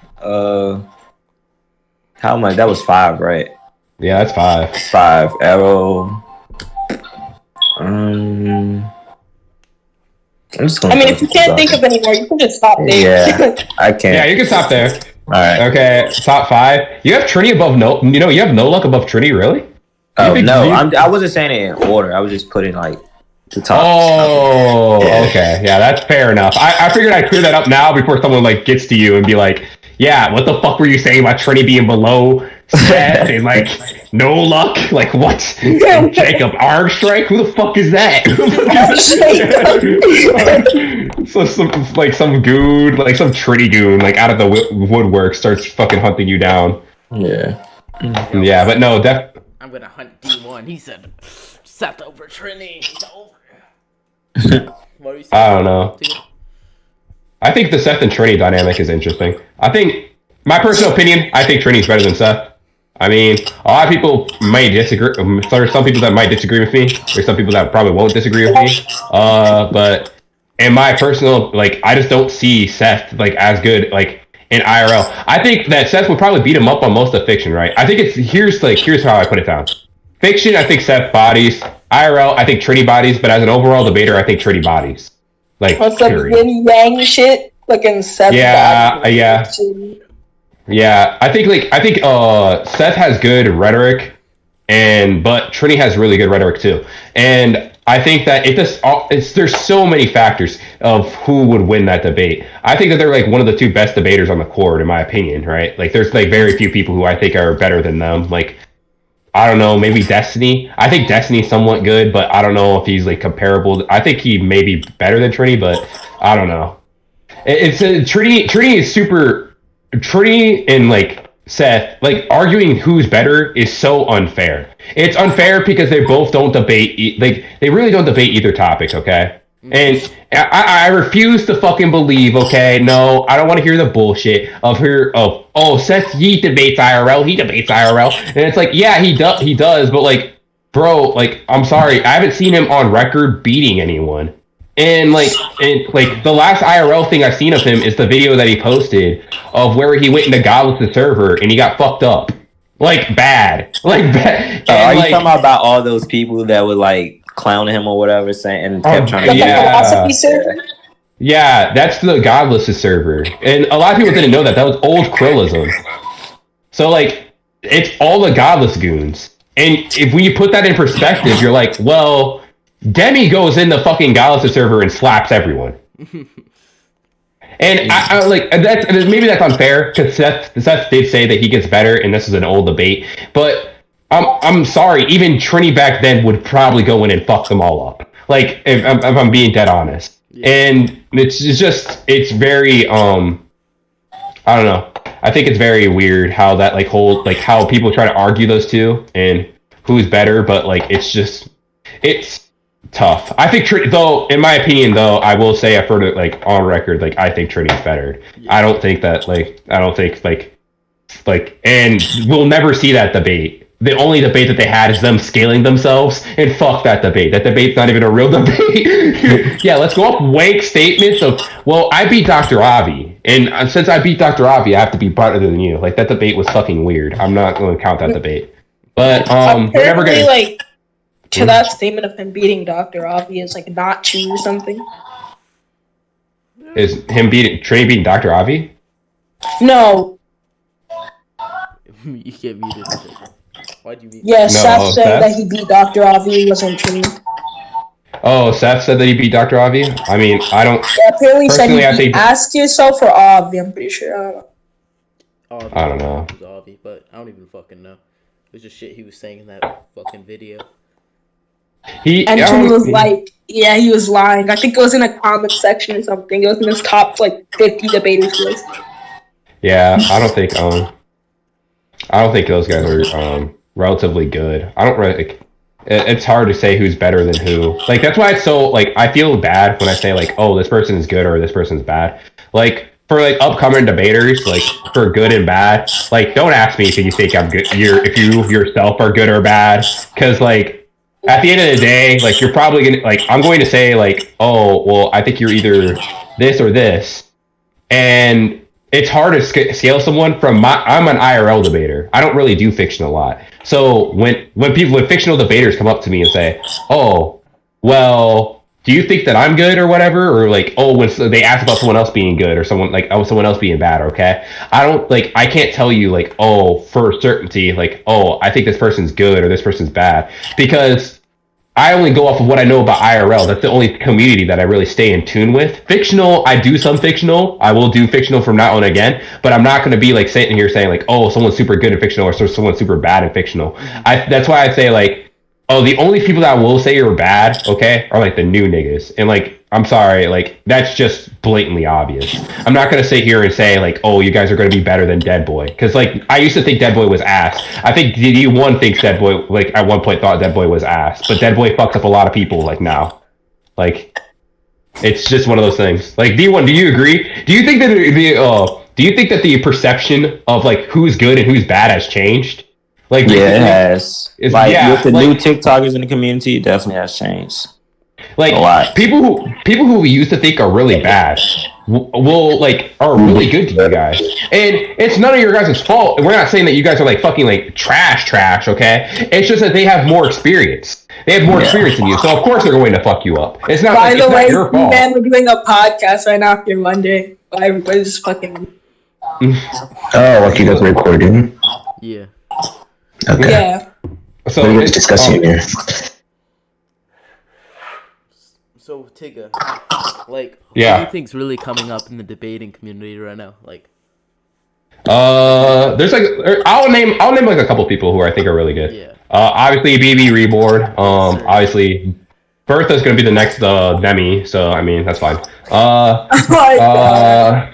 How much? That was 5, right? Yeah, that's 5. 5 Arrow. I'm just gonna. I mean, if you can't think of any more, you can just stop there. Yeah, I can't. Yeah, you can stop there. All right. Okay, top 5. You have Trini above no. You know, you have no luck above Trini, really? Oh think no, you- I wasn't saying it in order. I was just putting like the top. Oh, Yeah. okay. Yeah, that's fair enough. I figured I'd clear that up now before someone like gets to you and be like, "Yeah, what the fuck were you saying about Trini being below Seth and like no luck? Like what? And Jacob Armstrike? Who the fuck is that?" So some goon, like some Trini goon, like out of the woodwork, starts fucking hunting you down. Yeah. Yeah, but no, I'm gonna hunt D1. He said, Seth over Trini. It's over. What are you saying? I don't know. I think the Seth and Trini dynamic is interesting. I think, my personal opinion, I think Trini's better than Seth. I mean, a lot of people might disagree. There are some people that might disagree with me. There's some people that probably won't disagree with me. But in my personal, like, I just don't see Seth like as good like in IRL. I think that Seth would probably beat him up on most of fiction, right? I think it's here's how I put it down. Fiction, I think Seth bodies. IRL, I think Trini bodies. But as an overall debater, I think Trini bodies. Like, What's like period. yin yang shit? Like in Seth. Yeah. Yeah, I think Seth has good rhetoric, but Trini has really good rhetoric too. And I think that there's so many factors of who would win that debate. I think that they're like one of the 2 best debaters on the court, in my opinion. Right? Like, there's like very few people who I think are better than them. Like, I don't know, maybe Destiny. I think Destiny's somewhat good, but I don't know if he's like comparable. I think he may be better than Trini, but I don't know. Trini is super. Trini and like Seth, like arguing who's better is so unfair. It's unfair because they both don't debate. Like, they really don't debate either topic. Okay, and I refuse to fucking believe. Okay, no, I don't want to hear the bullshit of Seth, he debates IRL. He debates IRL, and it's like, yeah, he does, but like, bro, like, I'm sorry, I haven't seen him on record beating anyone. And the last IRL thing I've seen of him is the video that he posted of where he went into Godless' server and he got fucked up. Like, bad. Like, bad. Are you talking about all those people that would like clowning him or whatever, saying and kept trying to Yeah, that's the Godless' server. And a lot of people didn't know that. That was old Krillism. So, like, it's all the Godless goons. And when you put that in perspective, you're like, well, Demi goes in the fucking Godless server and slaps everyone. And I like that's maybe that's unfair because Seth did say that he gets better, and this is an old debate. But I'm sorry, even Trini back then would probably go in and fuck them all up. Like, if I'm being dead honest. Yeah. And it's very I don't know. I think it's very weird how that how people try to argue those two and who's better, but like it's tough. I think though, in my opinion, though, I will say I've heard it like on record, like I think Trini's better. Yeah. I don't think and we'll never see that debate the only debate that they had is them scaling themselves, and fuck that debate. That debate's not even a real debate. Yeah, let's go off wank statements of, well, I beat Dr. Avi, and since I beat Dr. Avi, I have to be better than you. Like, that debate was fucking weird. I'm not going to count that debate. But we're never gonna like to that statement of him beating Dr. Avi is like not true or something. Is him beating Dr. Avi? No. You get muted. Why'd you beat? Yeah, No, Seth said Seth? that he beat Dr. Avi wasn't true. Oh, Seth said that he beat Dr. Avi? I mean, I don't... Yeah, apparently he said Personally, I he think- asked yourself or Avi, I'm pretty sure. I don't know. I don't know. It was Avi, but I don't even fucking know. It was just shit he was saying in that fucking video. And he was like, yeah, he was lying. I think it was in a comment section or something. It was in his top like 50 debaters list. Yeah, I don't think those guys are relatively good. I don't really. It's hard to say who's better than who. Like, that's why it's so, like, I feel bad when I say, like, oh, this person is good or this person's bad. Like, for, like, upcoming debaters, like, for good and bad, like, don't ask me if you think I'm good, if you yourself are good or bad, because, like, at the end of the day, like, you're probably gonna, like, I'm going to say, like, oh, well, I think you're either this or this, and it's hard to scale someone from I'm an IRL debater. I don't really do fiction a lot. So when fictional debaters come up to me and say, "Oh, well, do you think that I'm good or whatever?" or like, "Oh, when they ask about someone else being good or someone else being bad," okay? I can't tell you like, "Oh, for certainty, like, oh, I think this person's good or this person's bad," because I only go off of what I know about IRL. That's the only community that I really stay in tune with. Fictional, I do some fictional. I will do fictional from now on again, but I'm not going to be like sitting here saying like, oh, someone's super good at fictional or someone's super bad at fictional. That's why I say like, oh, the only people that will say you're bad, okay, are like the new niggas. And like, I'm sorry, like, that's just blatantly obvious. I'm not going to sit here and say like, oh, you guys are going to be better than Dead Boy. Because like, I used to think Dead Boy was ass. I think DD1 thinks Dead Boy, like, at one point thought Dead Boy was ass. But Dead Boy fucks up a lot of people like now. Like, it's just one of those things. Like, D1, do you agree? Do you think that the perception of like who's good and who's bad has changed? Like, Yeah, it has. With the like, new TikTokers in the community, it definitely has changed. Like, a lot. people who we used to think are really bad will like are really good to you guys, and it's none of your guys' fault. We're not saying that you guys are like fucking like trash, okay? It's just that they have more experience. They have more experience than you, so of course they're going to fuck you up. It's not. By the way, your fault. man, we're doing a podcast right now. If you're wondering, why everybody's fucking. Oh, okay, that's recording. Yeah. Okay. Yeah. So What are you guys discussing here? So Tygaa, like, who Yeah. do you think's really coming up in the debating community right now? Like, there's like I'll name like a couple people who I think are really good. yeah. Obviously BB Reborn. Obviously Bertha's gonna be the next Demi, so I mean that's fine. Oh my God.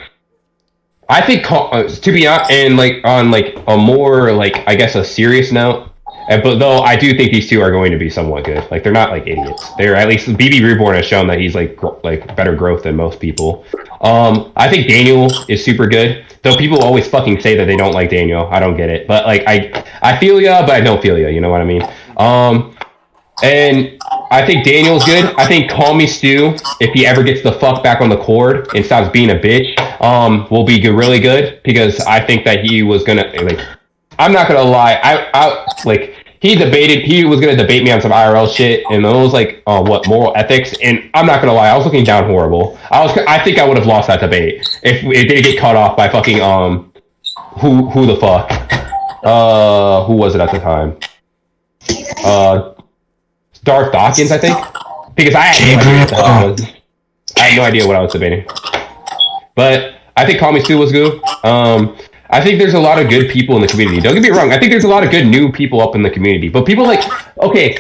I think to be honest, and like on like a more like I guess a serious note, but though I do think these two are going to be somewhat good. Like they're not like idiots. They're at least BB Reborn has shown that he's like better growth than most people. I think Daniel is super good. Though people always fucking say that they don't like Daniel. I don't get it. But like I feel ya, but I don't feel ya. You know what I mean? And I think Daniel's good. I think Call Me Stu, if he ever gets the fuck back on the court and stops being a bitch, will be really good because I think that he was gonna like. I'm not gonna lie. I like he was gonna debate me on some IRL shit and it was like what moral ethics, and I'm not gonna lie. I was looking down horrible. I think I would have lost that debate if it didn't get cut off by fucking who the fuck who was it at the time? Darth Dawkins, I think, because I had no idea what I was debating. But I think Call Me Stu was good. I think there's a lot of good people in the community. Don't get me wrong. I think there's a lot of good new people up in the community. But people like, okay,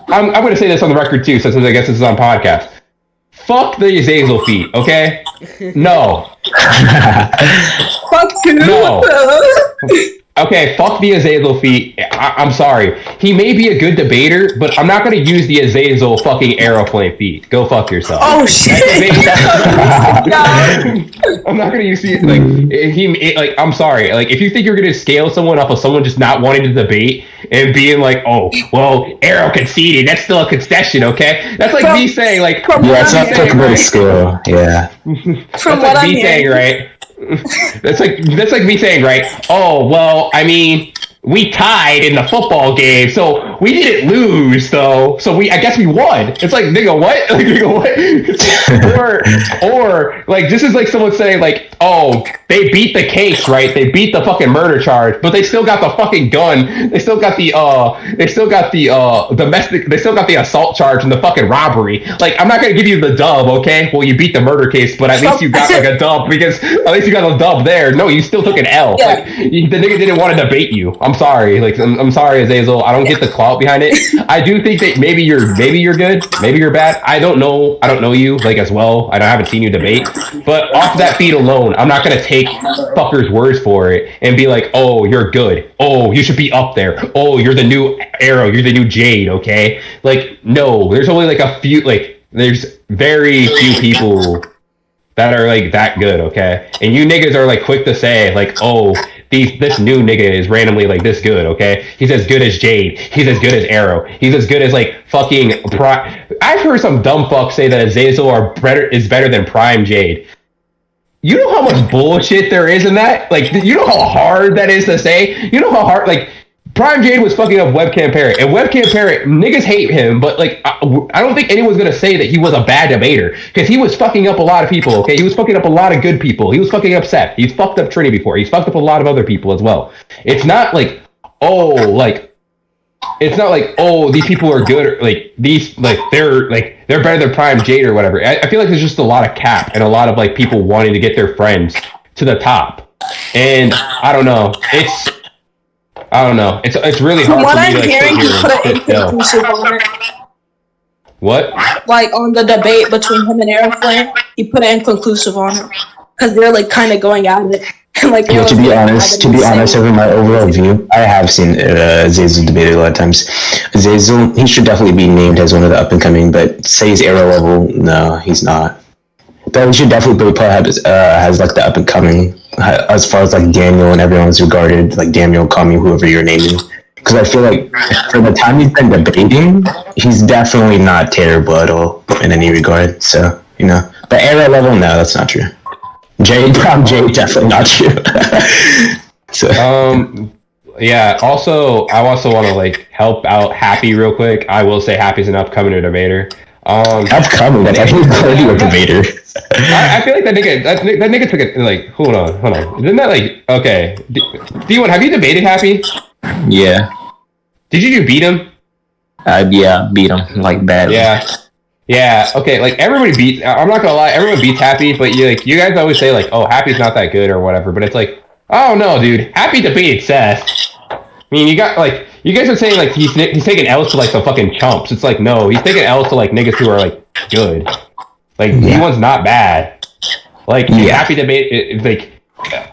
I'm going to say this on the record too, since I guess this is on podcast. Fuck the Azazel feet, okay? No. Fuck you. No. Okay, fuck the Azazel feet. I'm sorry. He may be a good debater, but I'm not going to use the Azazel fucking aeroplane feet. Go fuck yourself. Oh shit! I'm not going to use it. Like I'm sorry. Like if you think you're going to scale someone up of someone just not wanting to debate and being like, oh, well, Arrow conceded. That's still a concession, okay? That's like me saying, like, Yeah, it's not applicable to skill. Yeah. From that's what like I'm me saying, hearing, right? That's like me saying, right? Oh, well, I mean, we tied in the football game, so we didn't lose, though. So I guess we won. It's like, nigga, what? Like, nigga, what? or like, this is like someone saying, like, oh, they beat the case, right? They beat the fucking murder charge, but they still got the fucking gun. They still got the domestic. They still got the assault charge and the fucking robbery. Like, I'm not gonna give you the dub, okay? Well, you beat the murder case, but at least you got like a dub because at least you got a dub there. No, you still took an L. Yeah. Like, the nigga didn't want to debate you. I'm sorry. Like, I'm sorry, Azazel. I don't get the clout behind it. I do think that maybe you're good, maybe you're bad. I don't know you like as well. I haven't seen you debate, but off that feed alone, I'm not gonna take fuckers' words for it and be like, oh, you're good. Oh, you should be up there. Oh, you're the new Arrow. You're the new Jade. Okay, like no, there's only like a few. Like there's very few people that are like that good, okay? And you niggas are like quick to say like, oh, this new nigga is randomly like this good, okay? He's as good as Jade. He's as good as Arrow. He's as good as like fucking I've heard some dumb fuck say that Azazel is better than Prime Jade. You know how much bullshit there is in that? Like, you know how hard that is to say? You know how hard, like, Prime Jade was fucking up Webcam Parrot, and Webcam Parrot, niggas hate him, but, like, I don't think anyone's gonna say that he was a bad debater, because he was fucking up a lot of people, okay? He was fucking up a lot of good people. He was fucking up Seth. He's fucked up Trinity before. He's fucked up a lot of other people as well. It's not like, it's not like, oh, these people are good, or, like, they're better than Prime Jade or whatever. I feel like there's just a lot of cap and a lot of, like, people wanting to get their friends to the top. And, I don't know. It's really hard from what for me I'm to, like, hearing, sit he here put and an sit still. inconclusive on it. What? Like on the debate between him and Aaron Flynn, he put an inconclusive on it because they're like kind of going at it. And like, Yeah, to be honest, over my overall view, I have seen Zazel debated a lot of times. Zazel, he should definitely be named as one of the up and coming, but say he's Arrow level, no, he's not. Though he should definitely put has like the up and coming as far as like Daniel and everyone's regarded, like Daniel, Kami, whoever you're naming. Because I feel like for the time he's been debating, he's definitely not terrible at all in any regard. So, you know, but Arrow level, no, that's not true. Jade, definitely not true. So. Yeah. Also, I also want to like help out Happy real quick. I will say Happy's an upcoming debater. Upcoming, that's already a debater. I feel like that nigga took it. Like, hold on. Isn't that like okay? D1, have you debated Happy? Yeah. Did you beat him? Yeah, beat him like badly. Yeah. Okay. Like everybody beats. I'm not gonna lie. Everyone beats Happy, but you guys always say like, oh, Happy's not that good or whatever. But it's like, oh no, dude, Happy debated Seth. I mean, you got like, you guys are saying like he's taking L's to like the fucking chumps. It's like no, he's taking L's to like niggas who are like good. Like D1's not bad. Like Happy debate like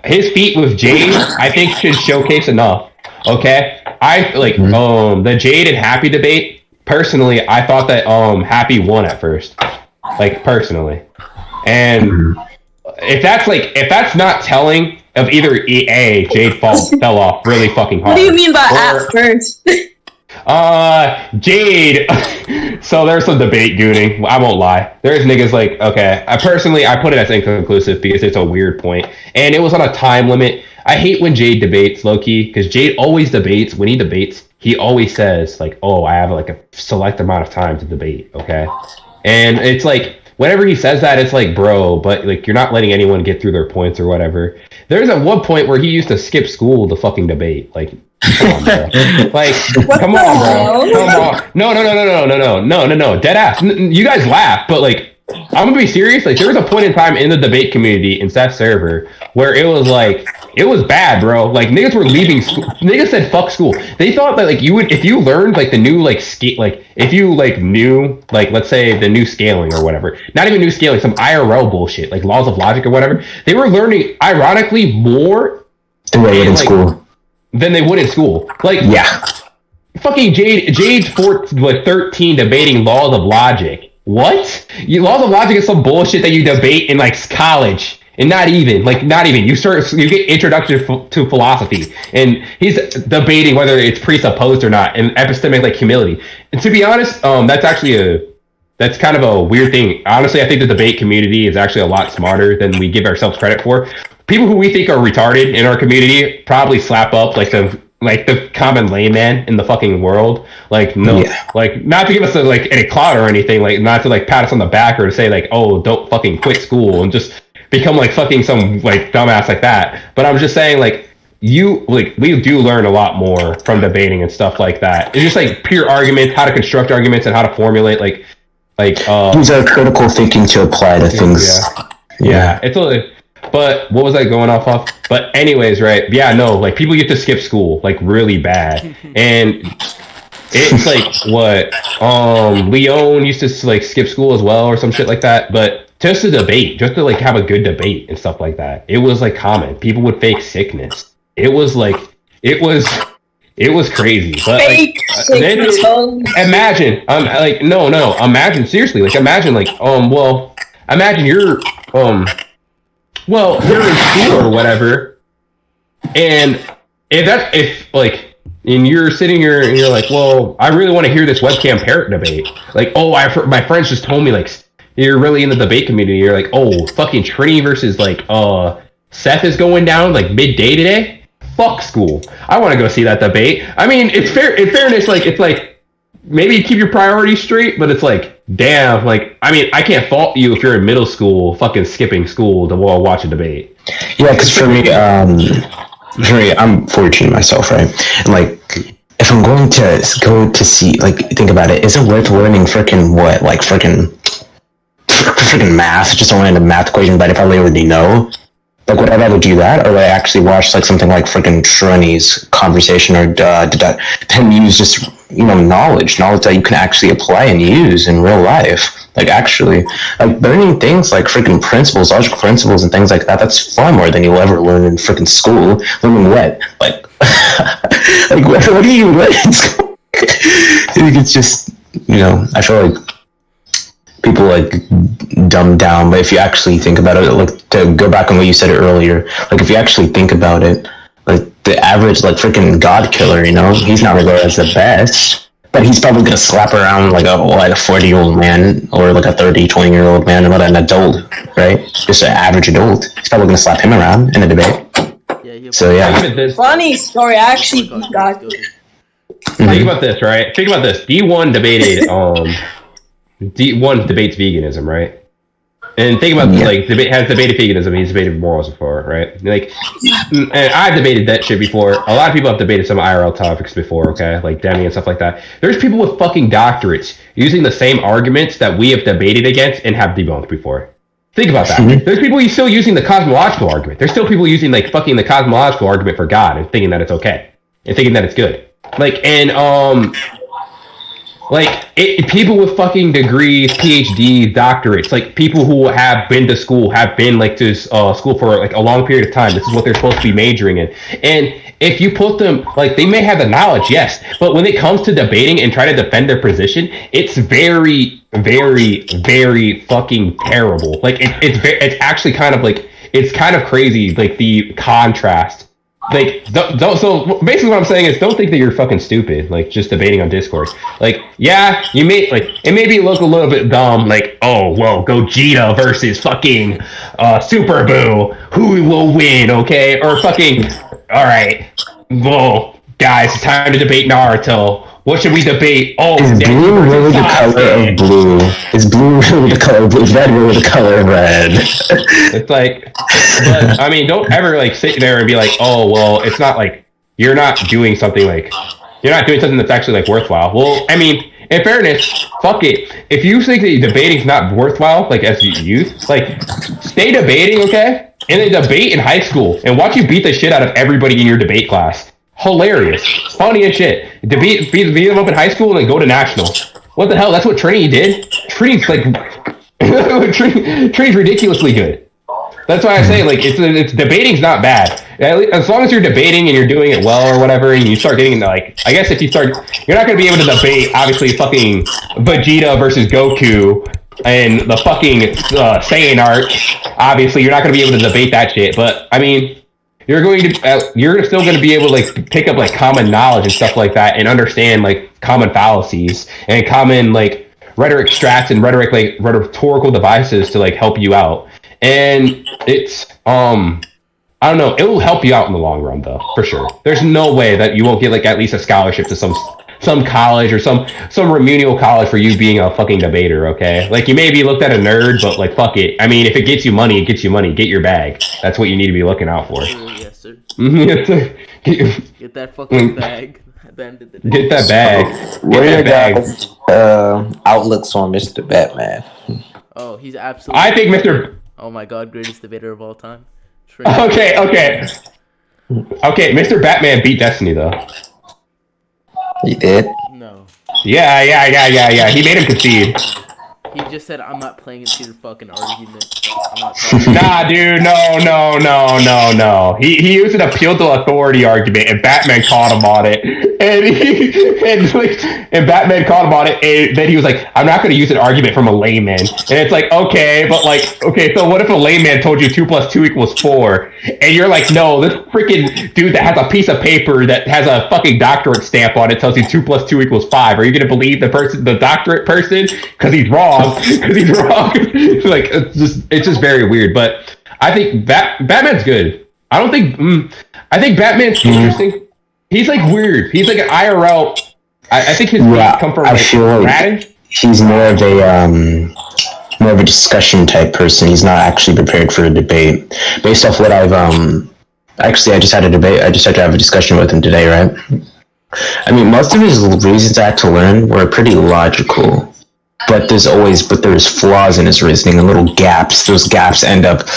his feat with Jade, I think should showcase enough. Okay, I like the Jade and Happy debate. Personally, I thought that Happy won at first, like personally, and if that's not telling of either Jade fell off really fucking hard. What do you mean by at first? Jade. So there's some debate gooning. I won't lie. There's niggas like okay. I put it as inconclusive because it's a weird point, and it was on a time limit. I hate when Jade debates, low-key, because Jade always debates. When he debates, he always says, like, oh, I have, like, a select amount of time to debate, okay? And it's like, whenever he says that, it's like, bro, but, like, you're not letting anyone get through their points or whatever. There's at one point where he used to skip school to fucking debate. Like, come on, bro. Like, come on, bro. Come on. No. Dead ass. You guys laugh, but, like, I'm gonna be serious. Like, there was a point in time in the debate community in Seth's server where it was like, it was bad, bro. Like, niggas were leaving school. Niggas said fuck school. They thought that like you would, if you learned like the new like if you like knew like let's say the new scaling or whatever, not even new scaling, some IRL bullshit like laws of logic or whatever. They were learning ironically more than they would in school. Than they would in school. Like yeah, fucking Jade's 13 debating laws of logic. What? Laws of logic is some bullshit that you debate in like college. And not even you get introduction to philosophy, and he's debating whether it's presupposed or not, and epistemic like humility. And to be honest, that's kind of a weird thing. Honestly, I think the debate community is actually a lot smarter than we give ourselves credit for. People who we think are retarded in our community probably slap up like the common layman in the fucking world. Like like not to give us like any clout or anything, like not to like pat us on the back or to say like, oh, don't fucking quit school and just become like fucking some like dumbass like that. But I'm just saying like we do learn a lot more from debating and stuff like that. It's just like pure arguments, how to construct arguments and how to formulate use our critical thinking to apply to things. Yeah. It's a but what was I going off of? But anyways, right? Yeah, no, like people get to skip school like really bad. And it's like what Leon used to like skip school as well or some shit like that. But just to debate, just to like have a good debate and stuff like that. It was like common. People would fake sickness. It was crazy. But Fake sickness. imagine, imagine seriously, like imagine imagine you're in school or whatever, and and you're sitting here and you're like, well, I really want to hear this webcam parrot debate. Like, oh, my friends just told me like you're really in the debate community. You're like, oh, fucking Trini versus like Seth is going down like midday today. Fuck school. I want to go see that debate. I mean, it's fair. In fairness, like it's like maybe keep your priorities straight, but it's like, damn, like I mean, I can't fault you if you're in middle school, fucking skipping school to watch a debate. Yeah, because for me, I'm 14 myself, right? And like, if I'm going to go to see, like, think about it, is it worth learning freaking math, just a random math equation that I probably already know? Like, would I rather do that, or would I actually watch like something like freaking Trini's conversation, or then use just knowledge that you can actually apply and use in real life? Like actually, like learning things like freaking principles, logical principles, and things like that. That's far more than you'll ever learn in freaking school. Learning what? Like, like what do you learn in school? It's just I feel like people like dumb down, but if you actually think about it, like to go back on what you said earlier, like if you actually think about it, like the average like freaking god killer, he's not regarded as the best, but he's probably gonna slap around like a 40-year-old man or like a 20-year-old man, about an adult, right? Just an average adult. He's probably gonna slap him around in a debate. So yeah. Funny story, I actually got Think about this, right? Think about this. D1 debated D1 debates veganism, right? And think about has debated veganism. He's debated morals before, right? Like, and I've debated that shit before. A lot of people have debated some IRL topics before, okay? Like Demi and stuff like that. There's people with fucking doctorates using the same arguments that we have debated against and have debunked before. Think about that. Mm-hmm. There's people still using the cosmological argument. There's still people using like fucking the cosmological argument for God and thinking that it's okay and thinking that it's good. Like, and people with fucking degrees, PhDs, doctorates, like people who have been to school, have been like to school for like a long period of time. This is what they're supposed to be majoring in. And if you put them, like, they may have the knowledge, yes, but when it comes to debating and try to defend their position, it's very, very, very fucking terrible. Like, it's actually kind of like, it's kind of crazy, like the contrast. Like, so basically what I'm saying is, don't think that you're fucking stupid, like, just debating on Discord. Like, yeah, you may, like, it may be look a little bit dumb, like, oh, well, Gogeta versus fucking Super Boo, who will win, okay? Or fucking, alright, well, guys, it's time to debate Naruto. What should we debate? Oh, is blue really the color of blue? Is blue really the color of blue? Is red really the color of red? It's like, but, I mean, don't ever like sit there and be like, oh, well, it's not like you're not doing something that's actually like worthwhile. Well, I mean, in fairness, fuck it. If you think that debating's not worthwhile, like as youth, like stay debating, okay? And then debate in high school and watch you beat the shit out of everybody in your debate class. Hilarious, funny as shit. Beat them up in high school and then go to nationals. What the hell? That's what Trini did. Trini's like, Trini's ridiculously good. That's why I say, like, it's debating's not bad. As long as you're debating and you're doing it well or whatever, and you start getting into, like, I guess if you start, you're not going to be able to debate, obviously, fucking Vegeta versus Goku and the fucking Saiyan arc. Obviously, you're not gonna be able to debate that shit. But I mean, you're still gonna be able to like pick up like common knowledge and stuff like that, and understand like common fallacies and common like rhetoric strats and rhetorical devices to like help you out. And it's I don't know. It will help you out in the long run, though, for sure. There's no way that you won't get like at least a scholarship to some college or some remedial college for you being a fucking debater. Okay, like you may be looked at a nerd, but like fuck it. I mean, if it gets you money, it gets you money. Get your bag. That's what you need to be looking out for. Yes, sir. Get that Mm. fucking bag. At the end of the day. Get that bag. What are your Get that guys' outlooks on Mr. Batman? Oh, he's absolutely. I think Mr. Oh my god, greatest debater of all time. Okay. Mr. Batman beat Destiny though. He did. No. Yeah. He made him concede. He just said, "I'm not playing into your fucking argument." I'm not talking. Nah, dude, no. He used an appeal to authority argument, and Batman caught him on it. And Batman caught him on it, and then he was like, "I'm not going to use an argument from a layman." And it's like, okay, but like, okay, so what if a layman told you 2 + 2 = 4, and you're like, no, this freaking dude that has a piece of paper that has a fucking doctorate stamp on it tells you 2 + 2 = 5. Are you going to believe the doctorate person because he's wrong? Because he's wrong. Like it's just very weird. But I think Batman's good. I think Batman's interesting. He's like weird. He's like an IRL. I think his beats come from. I feel like he's more of a discussion type person. He's not actually prepared for a debate. Based off what I've actually, I just had a debate. I just had to have a discussion with him today, right? I mean, most of his reasons I had to learn were pretty logical. But there's flaws in his reasoning and little gaps. Those gaps end up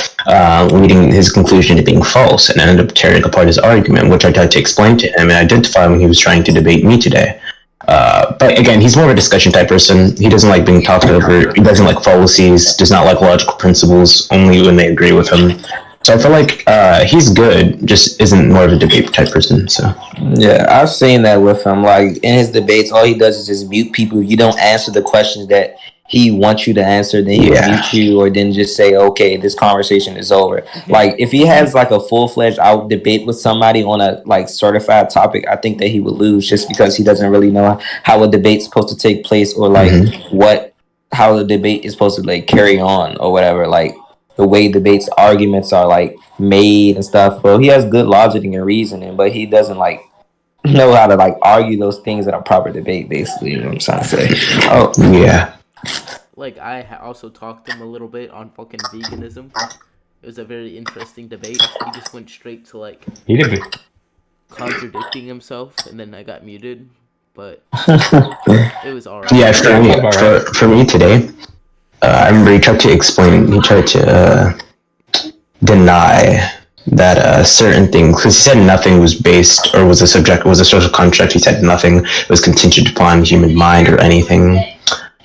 leading his conclusion to being false and end up tearing apart his argument, which I tried to explain to him and identify when he was trying to debate me today. But again, he's more of a discussion type person. He doesn't like being talked over. He doesn't like fallacies, does not like logical principles, only when they agree with him. So I feel like he's good, just isn't more of a debate type person. So yeah, I've seen that with him. Like in his debates, all he does is just mute people. You don't answer the questions that he wants you to answer, then he will mute you, or then just say, "Okay, this conversation is over." Like if he has like a full-fledged out debate with somebody on a like certified topic, I think that he would lose just because he doesn't really know how a debate's supposed to take place, or like how the debate is supposed to like carry on or whatever. Like the way debates arguments are like made and stuff. Well, he has good logic and reasoning, but he doesn't like know how to like argue those things in a proper debate, basically. You know what I'm trying to say? Oh yeah. Like I also talked to him a little bit on fucking veganism. It was a very interesting debate. He just went straight to like contradicting himself, and then I got muted. But it was alright. Yeah, for me today, I remember he tried to deny that certain things, because he said nothing was based or was a social construct. He said nothing was contingent upon human mind or anything.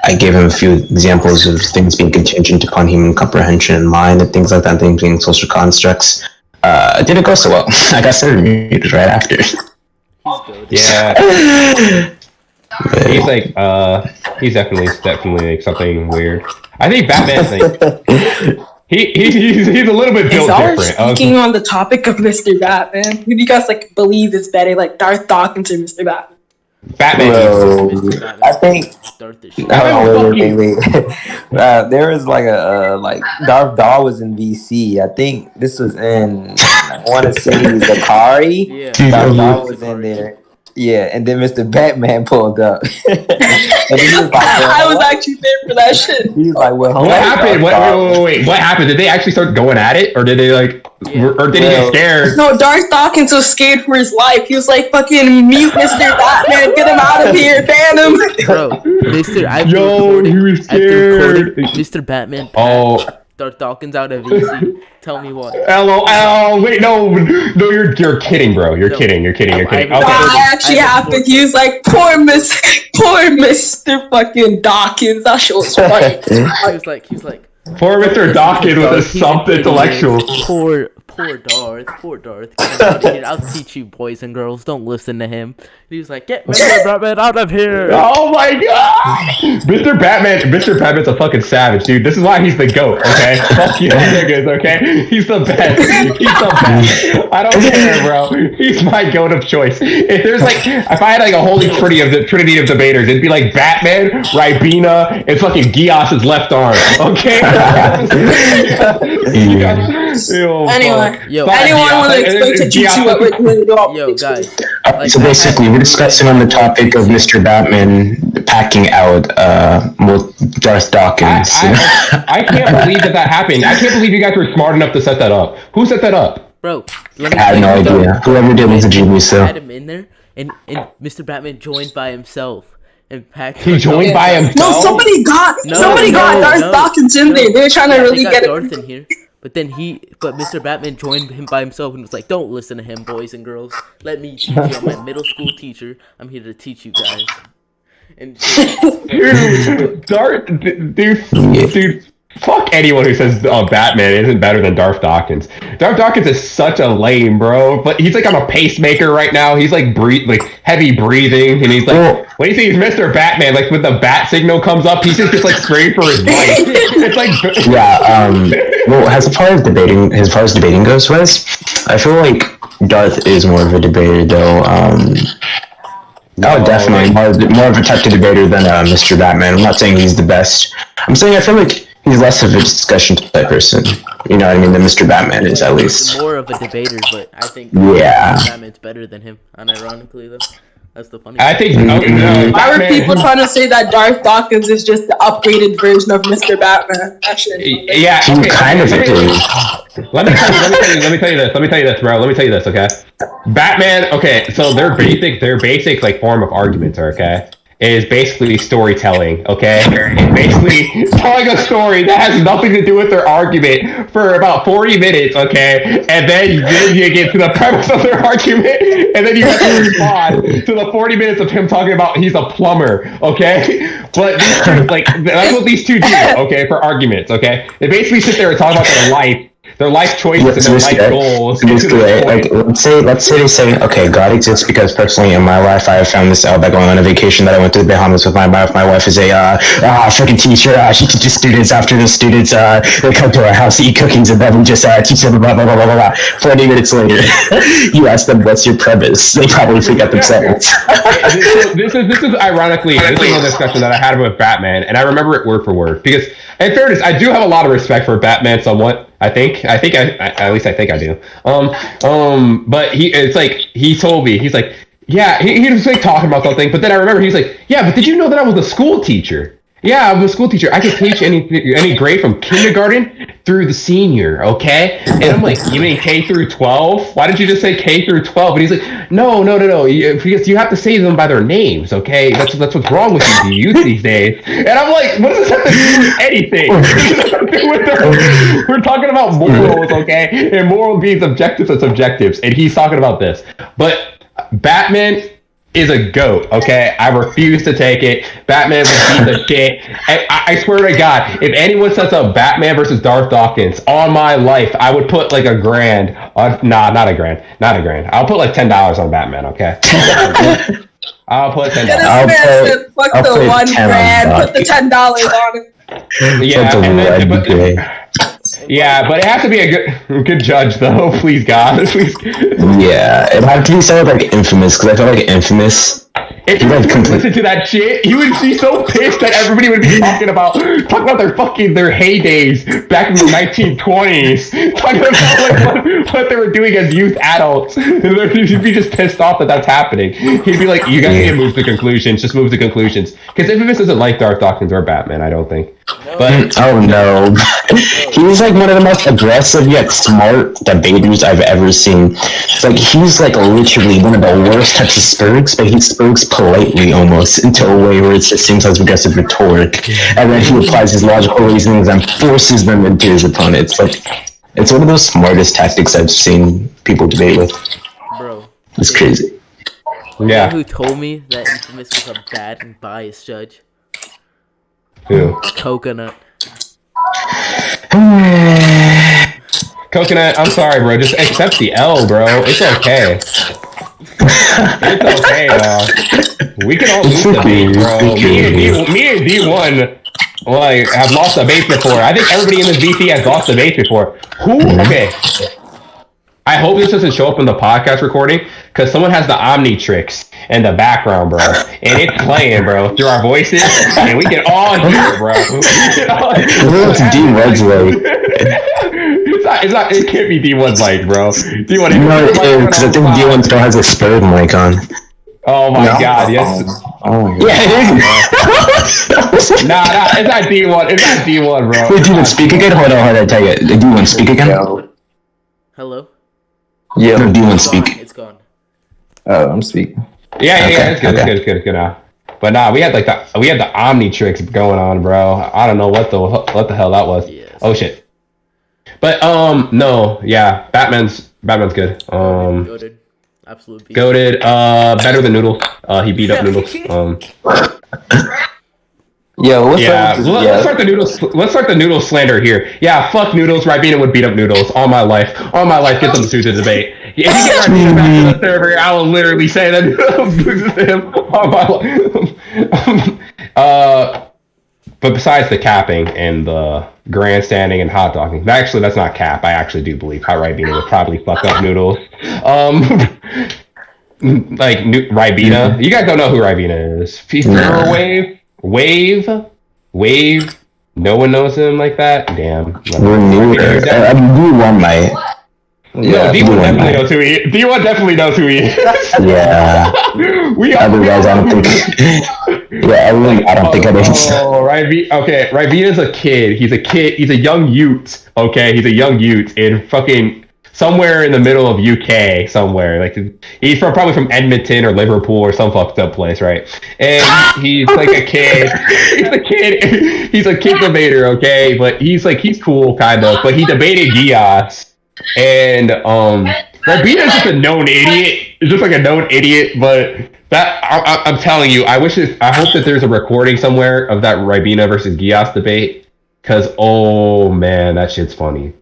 I gave him a few examples of things being contingent upon human comprehension and mind and things like that, things being social constructs. It didn't go so well. I got started muted right after. He's good. Yeah. He's like, he's definitely like something weird. I think Batman's like, he's a little bit built different. Speaking on the topic of Mr. Batman, who do you guys like believe is better, like Darth Dawkins or Mr. Batman? Batman. I think. Wait. There was like like Darth Daw was in VC. I think this was in. I want to say Zakari. Yeah. Darth Daw was in there. Yeah, and then Mr. Batman pulled up. And he was like, I was actually there for that shit. He's like, "Well, what happened? Wait. What happened? Did they actually start going at it, or did they like, or did he get scared?" No, Darth Dawkins was scared for his life. He was like, "Fucking mute Mr. Batman, get him out of here, ban him." Bro, Mr. He was scared. Mr. Batman. Darth Dawkins out of VC. Tell me what. LOL. Wait, no, you're kidding, bro. You're kidding. Okay. That actually happened. He was like, poor Mr. fucking Dawkins. That shit was funny. He was like, poor Mr. Dawkins with a soft intellectual. Poor Darth. Come out here. I'll teach you, boys and girls. Don't listen to him. He was like, get Mr. Batman out of here. Oh my god! Mr. Batman's a fucking savage, dude. This is why he's the GOAT, okay? Fuck you niggas, okay? He's the best. I don't care, bro. He's my GOAT of choice. If I had like a holy trinity of debaters, it'd be like Batman, Ribena, and fucking Gios's left arm, okay? Anyway, Yo, anyone want to explain to G2 what we're doing? Yo, guys. So basically, we're discussing on the topic of Mr. Batman packing out Darth Dawkins. I can't believe that happened. I can't believe you guys were smart enough to set that up. Who set that up? Bro, I have no idea. Whoever did was a genius, I though. had him in there, and Mr. Batman joined by himself. And packed He joined by himself? No, somebody got Darth Dawkins in there. They were trying to really get Darth in here. But Mr. Batman joined him by himself and was like, "Don't listen to him, boys and girls. Let me teach you. I'm my middle school teacher. I'm here to teach you guys." And dude, fuck anyone who says Batman isn't better than Darth Dawkins. Darth Dawkins is such a lame, bro. But he's like on a pacemaker right now. He's like heavy breathing, and he's like, when he sees Mr. Batman, like when the bat signal comes up, he's just like spraying for his life. It's like well, as far as debating goes, Wes, I feel like Darth is more of a debater, though. Definitely more of a type of debater than Mr. Batman. I'm not saying he's the best. I'm saying I feel like he's less of a discussion type person. You know what I mean? Than Mr. Batman is, at least. More of a debater, but I think Batman's better than him. Unironically, though. That's the funny. I think. Why were people trying to say that Darth Dawkins is just the upgraded version of Mr. Batman? Actually, yeah, okay, kind of is. Let me tell you this, bro. Let me tell you this, okay? Batman. Okay, so their basic like form of arguments, okay, is basically storytelling, okay? It's basically telling a story that has nothing to do with their argument for about 40 minutes, okay? And then you get to the premise of their argument, and then you have to respond to the 40 minutes of him talking about he's a plumber, okay? But these two, that's what these two do, okay, for arguments, okay? They basically sit there and talk about their life choices and their life goals. Let's say they say, okay, God exists because personally in my life I have found this out by going on a vacation that I went to the Bahamas with my wife. My wife is a freaking teacher. She teaches students after the students they come to our house to eat cookies and then we just teach them blah blah blah blah blah. 40 minutes later, you ask them what's your premise. They probably forget themselves. This is ironically a discussion that I had with Batman, and I remember it word for word because, in fairness, I do have a lot of respect for Batman. Somewhat. I think I do. But he told me, he's like, yeah, he was like talking about something, but then I remember he's like, yeah, but did you know that I was a school teacher? Yeah, I'm a school teacher. I can teach any grade from kindergarten through the senior, okay? And I'm like, you mean K through 12? Why did you just say K through 12? And he's like, no, because you have to say them by their names, okay? That's what's wrong with you youth these days. And I'm like, what does this have to do with anything? We're talking about morals, okay? And moral being objectives and subjectives, and he's talking about this. But Batman is a GOAT, okay? I refuse to take it. Batman would beat the shit. I swear to God, if anyone sets up Batman versus Darth Dawkins on my life, I would put like $1,000 on. Nah, not $1,000. I'll put like $10 on Batman, okay? I'll put $10. Fuck the $1,000. Put the $10 on it. Yeah, but it has to be a good judge, though. Please, God, please. Yeah, it had to be something like Infamous, because I felt like Infamous. If you listen to that shit, he would be so pissed that everybody would be talking about their heydays back in the 1920s, talking about like what they were doing as youth adults. He'd be just pissed off that that's happening. He'd be like, "You guys need to move to conclusions. Just move to conclusions." Because Infamous isn't like Darth Dawkins or Batman, I don't think. But oh no, he's like one of the most aggressive yet smart debaters I've ever seen. It's like he's like literally one of the worst types of spurgs, but he spurgs politely almost into a way where it just seems like aggressive rhetoric, and then he applies his logical reasonings and forces them into his opponent. It's like it's one of those smartest tactics I've seen people debate with. Bro, it's crazy. Yeah. You know who told me that Infamous was a bad and biased judge? Who? Coconut. Coconut, I'm sorry, bro. Just accept the L, bro. It's okay. It's okay, dog. We can all lose the debate, bro. Me and D1 like have lost debates before. I think everybody in this VC has lost debates before. Okay. I hope this doesn't show up in the podcast recording because someone has the Omnitrix in the background, bro, and it's playing, bro, through our voices, and we can all hear it, bro. What's D1's like? It's not. It can't be D1's like, bro. D1. No, because I think D1 still has a spurred mic on. Oh my god, yes. Oh my god. Yeah. Nah, it's not D1. It's not D1, bro. Wait, D1, speak again? Hold on, tell you. D1, speak again? Hello? Yeah. No, D1, speak. It's gone. Oh, I'm speaking. Yeah, it's good now. But nah, we had the Omnitrix going on, bro. I don't know what the hell that was. Yes. Oh shit. But no, yeah, Batman's good. Goated. Absolute beast. Goated. Better than Noodles. He beat up Noodles. Yo, what's Yeah, up? With let's start the Noodles. Let's start the Noodles slander here. Yeah, fuck Noodles. Ribena would beat up Noodles all my life. All my life, get them to the debate. If you get Ribena back to the server, I will literally say that Noodles loses to him all my life. But besides the capping and the grandstanding and hot dogging, actually that's not cap. I actually do believe how Ribena would probably fuck up Noodles. Like Ribena, you guys don't know who Ribena is. Wave. No one knows him like that. Damn. We're new. D1 might. No, D1 definitely knows who he is. D1 definitely knows who he is. Yeah. Otherwise, I don't think. Yeah, I don't think I did. Oh, Ribena's a kid. He's a kid. He's a young youth. Okay, he's a young youth in fucking somewhere in the middle of UK, somewhere. Like he's probably from Edmonton or Liverpool or some fucked up place, right? And he's like a kid. He's a kid debater, okay? But he's cool kind of. But he debated Gias. And Ribena's just a known idiot. It's just like a known idiot, but that I'm telling you, I hope that there's a recording somewhere of that Ribena versus Gias debate. Cause oh man, that shit's funny.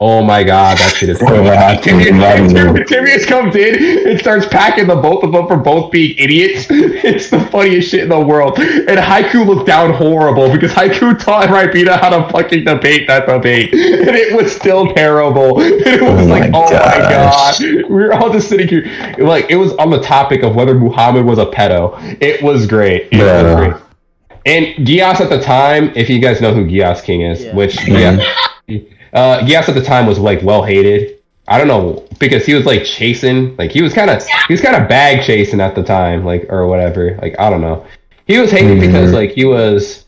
Oh my god, that shit is funny. Timius comes in and starts packing the both of them for both being idiots. It's the funniest shit in the world. And Haiku looked down horrible because Haiku taught Ribena how to fucking debate that debate. And it was still terrible. And it was oh my god. We were all just sitting here. Like, it was on the topic of whether Muhammad was a pedo. It was great. It was great. And Gias at the time, if you guys know who Gias King is, Gias at the time was like well hated. I don't know because he was like chasing, like he was kind of bag chasing at the time, like or whatever. Like I don't know. He was hated because like he was,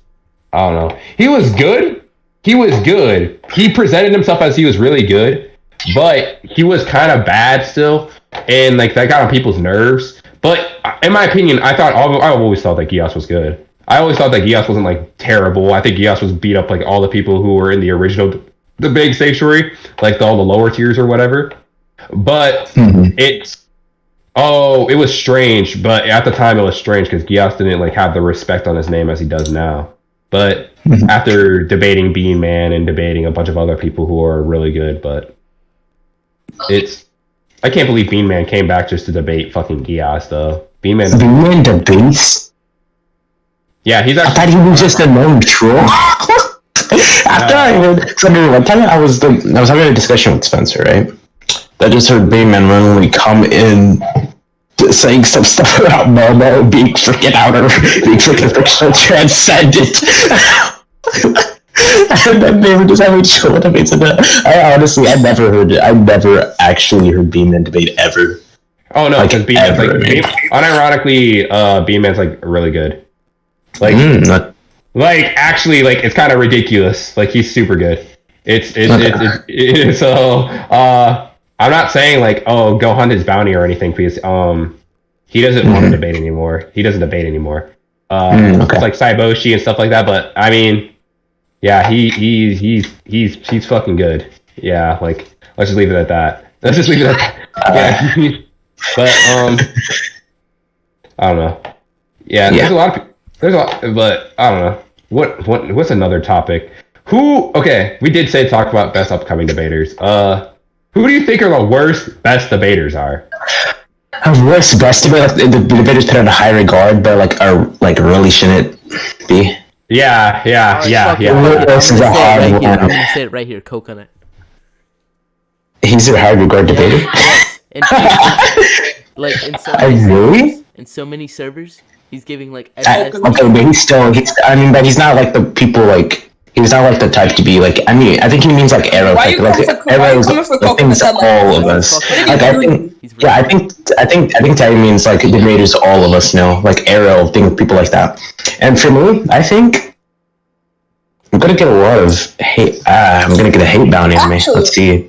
I don't know. He was good. He presented himself as he was really good, but he was kind of bad still, and like that got on people's nerves. But in my opinion, I always thought that Gias was good. I always thought that Gias wasn't like terrible. I think Gias was beat up like all the people who were in the original. The big sanctuary, like all the lower tiers or whatever. But it was strange. But at the time, it was strange because Gias didn't like have the respect on his name as he does now. But after debating Bean Man and debating a bunch of other people who are really good, but I can't believe Bean Man came back just to debate fucking Gias though. Bean Man debates. Yeah, I thought he was just a known troll. After I heard, so one time I was having a discussion with Spencer, right? I just heard Bayman randomly come in saying some stuff about Momo being freaking out or being freaking fictional transcendent. And then they were just having chill debates. And I honestly, I never actually heard Beeman debate ever. Oh no, because Beeman's unironically, Beeman's like really good. Like, like actually, like it's kind of ridiculous. Like he's super good. It's so. I'm not saying like go hunt his bounty or anything because he doesn't want to debate anymore. He doesn't debate anymore. It's like Saiboshi and stuff like that. But I mean, yeah, he's fucking good. Yeah, like let's just leave it at that. Yeah, but I don't know. Yeah, there's a lot, but I don't know. What's another topic? Okay, we did talk about best upcoming debaters. Who do you think are the worst best debaters are? Worst best debate, like, the debaters put in a high regard, but like are like really shouldn't be. Yeah. Fuck it. I'm gonna say it right here. I'm gonna say it right here. Coconut. He's a high regard debater. Yes. And like in so many servers, he's giving like Okay, but he's I mean, but he's not like the people like. He's not like the type to be like. I mean, I think he means like Arrow. Like Arrow is the things to all of us. Like I think, yeah, I think Teddy means like debaters. All of us know, like Arrow, think people like that. And for me, I think I'm gonna get a lot of hate. I'm gonna get a hate bounty on me. Let's see.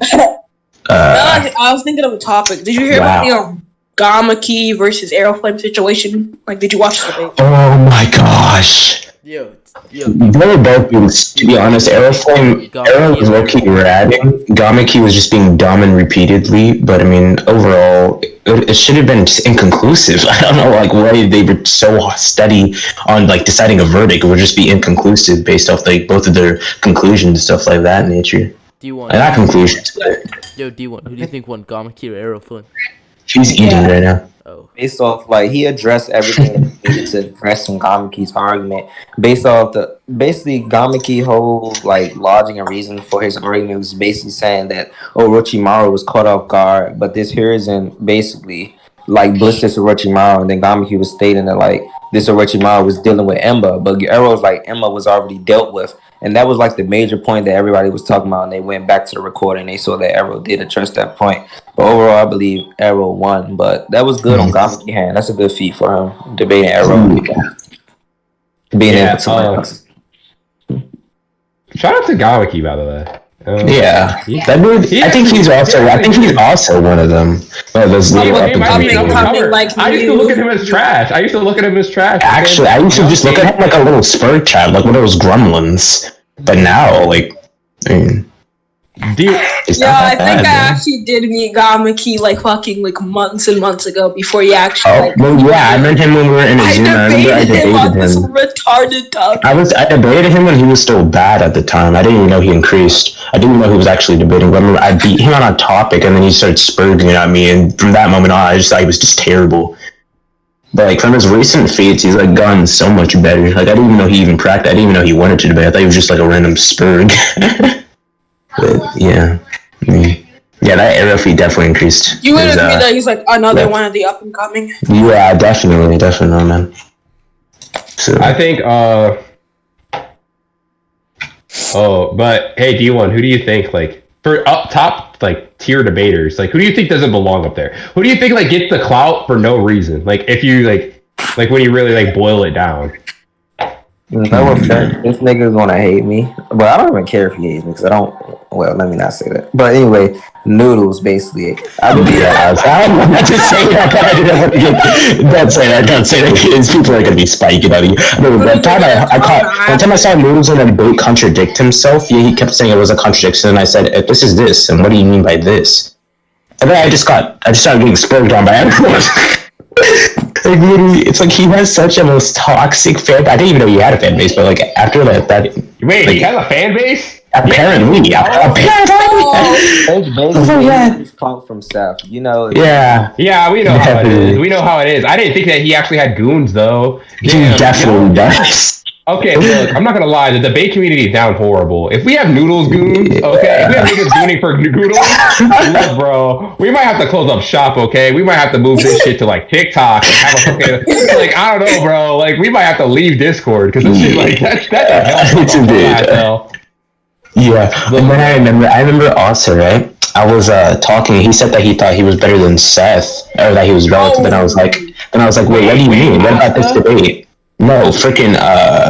I was thinking of a topic. Did you hear about the Gamma Key versus Arrow Flame situation? Like, did you watch the debate? Oh my gosh. Yo. They were both being, to be honest, Arrow was low-key radding. Gamaki was just being dumb and repeatedly, but I mean, overall, it should have been inconclusive. I don't know, like, why they were so steady on, like, deciding a verdict. It would just be inconclusive based off, like, both of their conclusions and stuff like that nature. D1. And not conclusions. Yo, D1, who do you think won, Gamaki or Arrow Flame? She's eating right now. Oh. Based off, like, he addressed everything that he needed to address in Gamaki's argument. Based off basically Gamaki whole, like, logic and reason for his argument was basically saying that, Orochimaru was caught off guard, but this here isn't basically, like, blisters Orochimaru, and then Gamaki was stating that, like, this Orochimaru was dealing with Emma, but Arrow's like, Emma was already dealt with. And that was like the major point that everybody was talking about, and they went back to the recording. They saw that Arrow did address that point. But overall, I believe Arrow won. But that was good on Gamaki hand. That's a good feat for him, debating Arrow. Being able to Shout out to Gamaki, by the way. Yeah, that dude. I think he's also one of them. I used to look at him as trash. Actually, I used to just look at him like a little spur chat, like one of those gremlins. But now, like, I mean, I think I actually did meet Gamaki like fucking like months and months ago before he actually. I met him when we were in a Zoom. I debated him. This retarded talk. I debated him when he was still bad at the time. I didn't even know he increased. I didn't even know he was actually debating. But I remember I beat him on a topic, and then he started spurging at me, and from that moment on, I just thought he was just terrible. But like from his recent feats, he's like gotten so much better. Like I didn't even know he even practiced. I didn't even know he wanted to debate. I thought he was just like a random spurg. But yeah, that Arrow feat definitely increased. You would agree that he's like another one of the up and coming. Yeah, definitely, man. So I think. But hey, D1, who do you think like for up top like tier debaters? Like, who do you think doesn't belong up there? Who do you think like gets the clout for no reason? Like, if you like when you really like boil it down. No offense, this nigga's gonna hate me, but I don't even care if he hates me because I don't. Well, let me not say that. But anyway, Noodles basically. I believe not to say that. Don't say that. Kids, people are gonna be spiking at you. One time I saw Noodles in a debate contradict himself. Yeah, he kept saying it was a contradiction, and I said, "This is this," and what do you mean by this? And then I just started getting spurred on by everyone. Like literally, it's like he has such a most toxic fan. I didn't even know he had a fan base, but like after that, wait, he has a fan base? Apparently, His clout from Seth, you know. Yeah, we know how it is. We know how it is. I didn't think that he actually had goons though. He definitely does. Okay, look, I'm not gonna lie, the debate community is down horrible. If we have Noodles goons, okay, if we have niggas gooning for Noodles, look, bro, we might have to close up shop, okay? We might have to move this shit to like TikTok and have a fucking, like, I don't know, bro, like, we might have to leave Discord, because this shit, like, that's it's indeed. Yeah, and then I remember also, right? I was talking. He said that he thought he was better than Seth, or that he was relative. And I was like, wait, what do you mean? What about this debate? No, freaking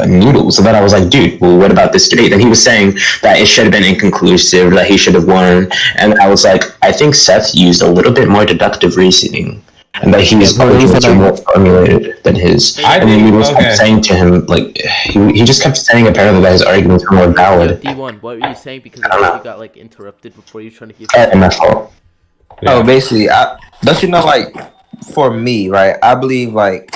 Noodles. So then I was like, dude, well, what about this debate? Then he was saying that it should have been inconclusive, that he should have won. And I was like, I think Seth used a little bit more deductive reasoning. And that he was probably more formulated than his. And then he was kept saying to him, like, he just kept saying apparently that his arguments were more valid. D1, what were you saying? Because I think you got, like, interrupted before you were trying to keep... My fault. Oh, basically, don't you know, like, for me, right, I believe, like,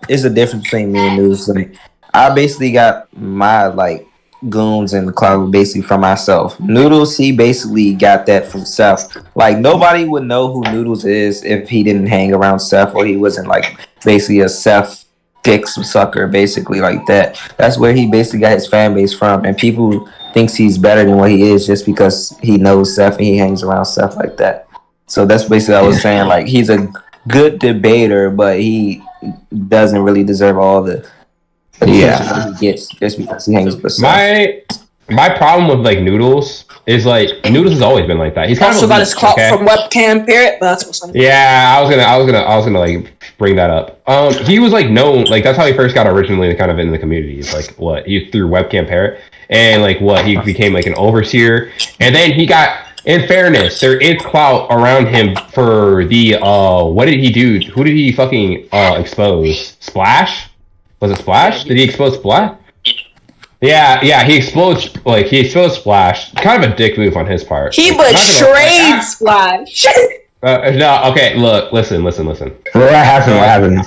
it's a difference between me and News. Like, I basically got my, like, goons in the club basically from myself. Noodles, he basically got that from Seth. Like nobody would know who Noodles is if he didn't hang around Seth or he wasn't like basically a Seth dick sucker, basically like that. That's where he basically got his fan base from, and people thinks he's better than what he is just because he knows Seth and he hangs around Seth like that. So that's basically what I was saying. Like he's a good debater, but he doesn't really deserve all the attention that he gets just because he hangs with Seth. My problem with like Noodles is like Noodles has always been like that. He's kind Also of got his clout from webcam parrot, but that's what's Yeah, I was gonna like bring that up. He was like known, like that's how he first got originally kind of in the community. It's like what he through webcam parrot, and like what he became like an overseer, and then he got. In fairness, there is clout around him for the what did he do? Who did he fucking expose? Splash? Was it Splash? Did he expose Splash? Yeah, he exposed Splash. Kind of a dick move on his part. He betrayed Splash. No, okay, look, listen. What happened?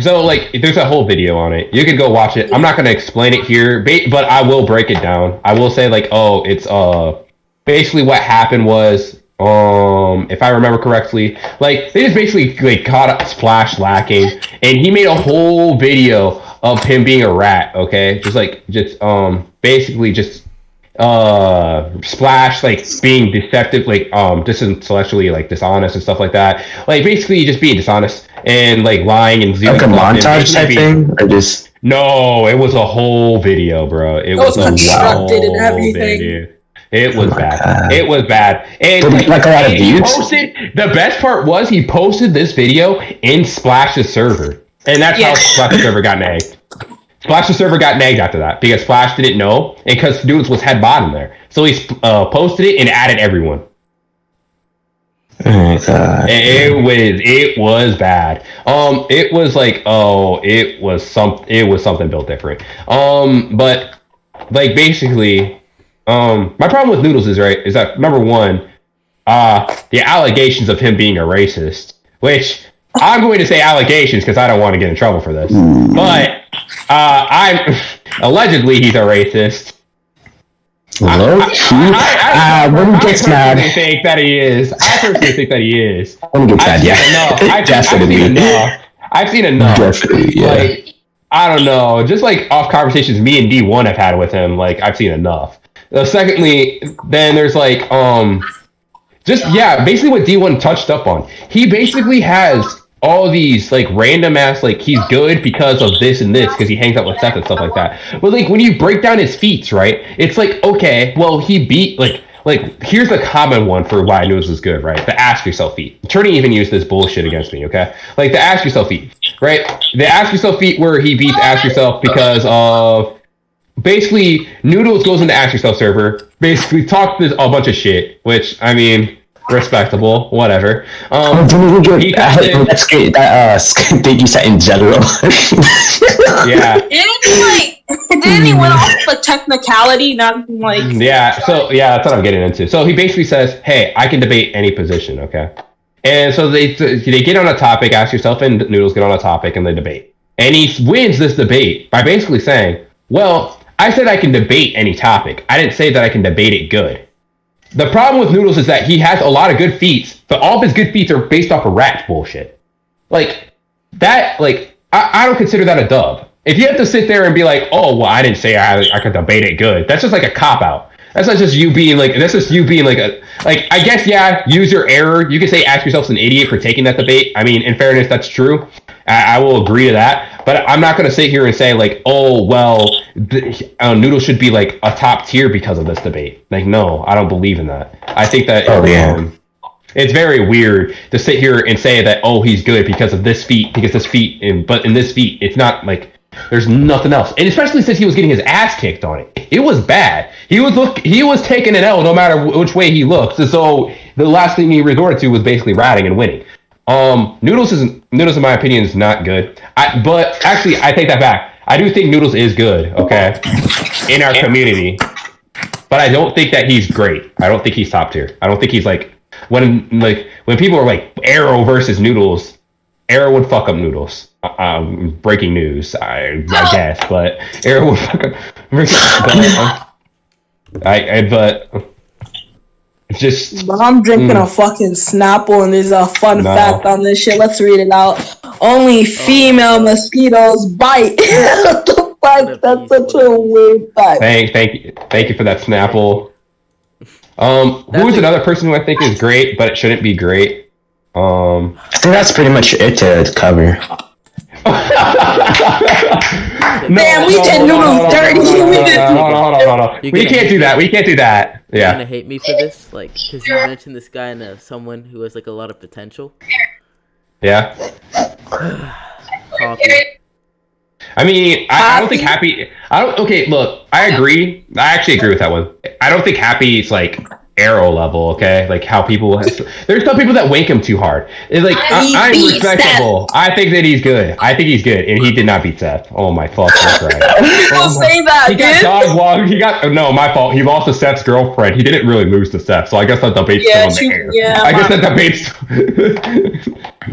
So, like, there's a whole video on it. You could go watch it. I'm not gonna explain it here, but I will break it down. I will say, like, it's basically what happened was, if I remember correctly, like they just basically like caught Splash lacking, and he made a whole video of him being a rat. Okay, basically Splash like being deceptive, like intellectually like dishonest and stuff like that. Like basically just being dishonest and like lying and like a montage type thing, or just no, it was a whole video, bro. It was constructed and everything. Video. It was bad. It was bad. And like a lot of views. The best part was he posted this video in Splash's server. And that's how Splash's server got nagged. Splash's server got nagged after that because Splash didn't know and because Noodles was head bottom there. So he posted it and added everyone. Oh my god. It was bad. It was like it was something built different. But like basically my problem with Noodles is that number one, the allegations of him being a racist, which I'm going to say allegations because I don't want to get in trouble for this, but I'm allegedly he's a racist. I gets mad. I think that he is. I personally think that he is. I've seen enough. Definitely, yeah. Like I don't know, just like off conversations me and D1 have had with him. Like I've seen enough. Secondly, then there's like basically what D1 touched up on. He basically has all these like random ass like he's good because of this and this because he hangs out with Seth and stuff like that. But like when you break down his feats, right? It's like okay, well he beat like here's the common one for why Noodles is good, right? The ask yourself feat. Turning even used this bullshit against me, okay? Like the ask yourself feat, right? The ask yourself feat where he beats ask yourself because of basically, Noodles goes into Ask Yourself server, basically talks a bunch of shit, which, I mean, respectable, whatever. That's great. Thank you set in general. Yeah. Didn't he went off the technicality, not like... Yeah, so, yeah, that's what I'm getting into. So he basically says, hey, I can debate any position, okay? And so they get on a topic, Ask Yourself and Noodles get on a topic, and they debate. And he wins this debate by basically saying, well, I said I can debate any topic. I didn't say that I can debate it good. The problem with Noodles is that he has a lot of good feats, but all of his good feats are based off of rat bullshit. Like, that, like, I don't consider that a dub. If you have to sit there and be like, oh, well, I didn't say I could debate it good, that's just like a cop-out. That's not just you being like, that's just you being like I guess, yeah, use your error. You can say ask yourself an idiot for taking that debate. I mean, in fairness, that's true. I will agree to that. But I'm not going to sit here and say like, oh, well, Noodle should be like a top tier because of this debate. Like, no, I don't believe in that. I think that it's very weird to sit here and say that, oh, he's good because of this feat, but in this feat, it's not like, there's nothing else. And especially since he was getting his ass kicked on it. It was bad. He was taking an L no matter which way he looked. So the last thing he resorted to was basically ratting and winning. Noodles in my opinion is not good. But actually I take that back. I do think Noodles is good, okay? In our community. But I don't think that he's great. I don't think he's top tier. I don't think he's like when people are like Arrow versus Noodles, Arrow would fuck up Noodles. Breaking news, I guess, but Arrow would fuck up. But just But I'm drinking a fucking Snapple, and there's a fun No. fact on this shit. Let's read it out. Only female mosquitoes bite. What the fuck? That's such a weird fact. thank you for that Snapple. Who is another person who I think is great, but it shouldn't be great? I think that's pretty much it to cover. Damn, we did noodles dirty. No. We can't do that. We can't do that. You're Yeah. gonna hate me for this, like, because you mentioned this guy and someone who has like a lot of potential. Yeah. Coffee. I mean, I don't think Happy. Okay, look, I agree. I actually agree with that one. I don't think Happy's like Arrow level. Okay, like how people. There's some people that wake him too hard. It's like I'm respectable. I think that he's good. I think he's good, and he did not beat Seth. Oh my fucking Christ! People say that, He got dude. dog walk. He got no, my fault. He lost to Seth's girlfriend. He didn't really lose to Seth, so I guess that debate's still in the air. Yeah, I guess that debate's.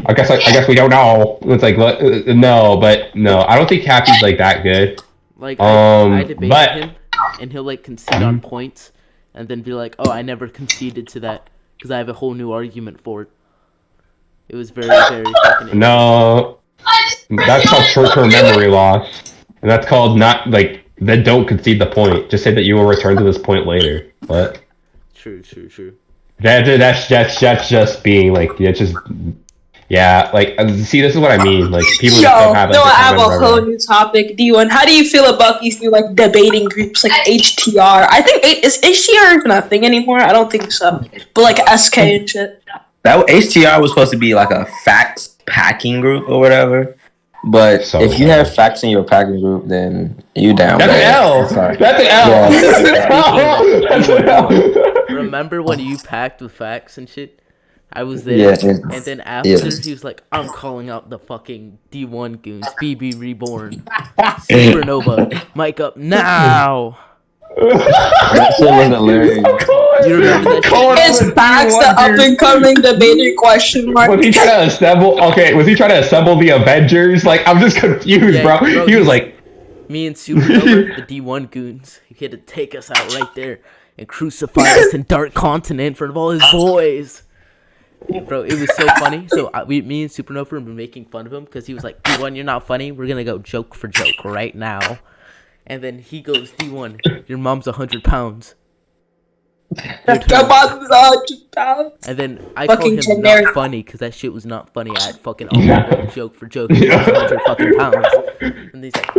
I guess we don't know. It's like no, but no, I don't think Happy's like that good. Like I debated but- him, and he'll like concede on points, and then be like, "Oh, I never conceded to that because I have a whole new argument for it." It was very fucking. No, that's called short-term memory loss, and that's called not like then don't concede the point. Just say that you will return to this point later. What? True. That's just being like it's just. Yeah, like see, this is what I mean. Like people just don't have. I have a whole new topic. D1, how do you feel about these new like debating groups like HTR? I think is HTR even a thing anymore? I don't think so. But like SK and shit. That HTR was supposed to be like a facts packing group or whatever. But So if you have facts in your packing group, then you down. That's an bad. L. Sorry. That's an L. Yeah. That's an L. Remember when you packed with facts and shit? I was there, Yeah, and then after he was like, "I'm calling out the fucking D1 goons, BB Reborn, Supernova, mic up now." That shit was hilarious. You remember that shit? Is Bax the up and coming debater question mark? Was he trying to assemble? Okay, was he trying to assemble the Avengers? Like, I'm just confused, Yeah, bro. He was like, Me and Supernova, the D1 goons, he had to take us out right there and crucify us in Dark Continent in front of all his boys. Bro, it was so funny. So me and Supernova were making fun of him because he was like, D1, you're not funny. We're going to go joke for joke right now. And then he goes, D1, your mom's 100 pounds. Your turn. And then I called him generic. not funny because that shit was not funny. I had fucking joke for joke. Your mom's 100 fucking pounds. And he's like,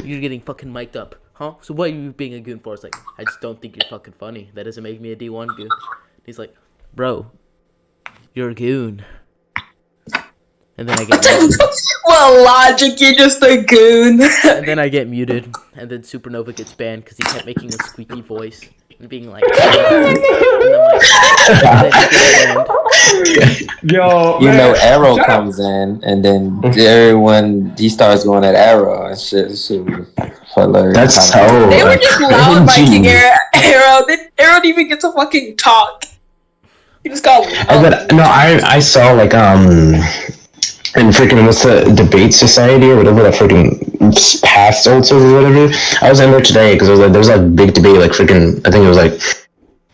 you're getting fucking mic'd up. Huh? So what are you being a goon for? It's like, I just don't think you're fucking funny. That doesn't make me a D1 goon. He's like, bro, you're a goon. And then I get muted. Well, logic, you're just a goon. And then I get muted. And then Supernova gets banned because he kept making a squeaky voice. And being like... and then he gets banned. yo, You man, know, Arrow shut up. comes in, and then everyone he starts going at Arrow and shit. Shit was hilarious. That's so. They were just loud cringy. micing Arrow. Arrow didn't even get to fucking talk. He just got But no, I saw like in freaking what's the debate society or whatever that freaking past also or whatever. I was in there today because there was like big debate like freaking I think it was like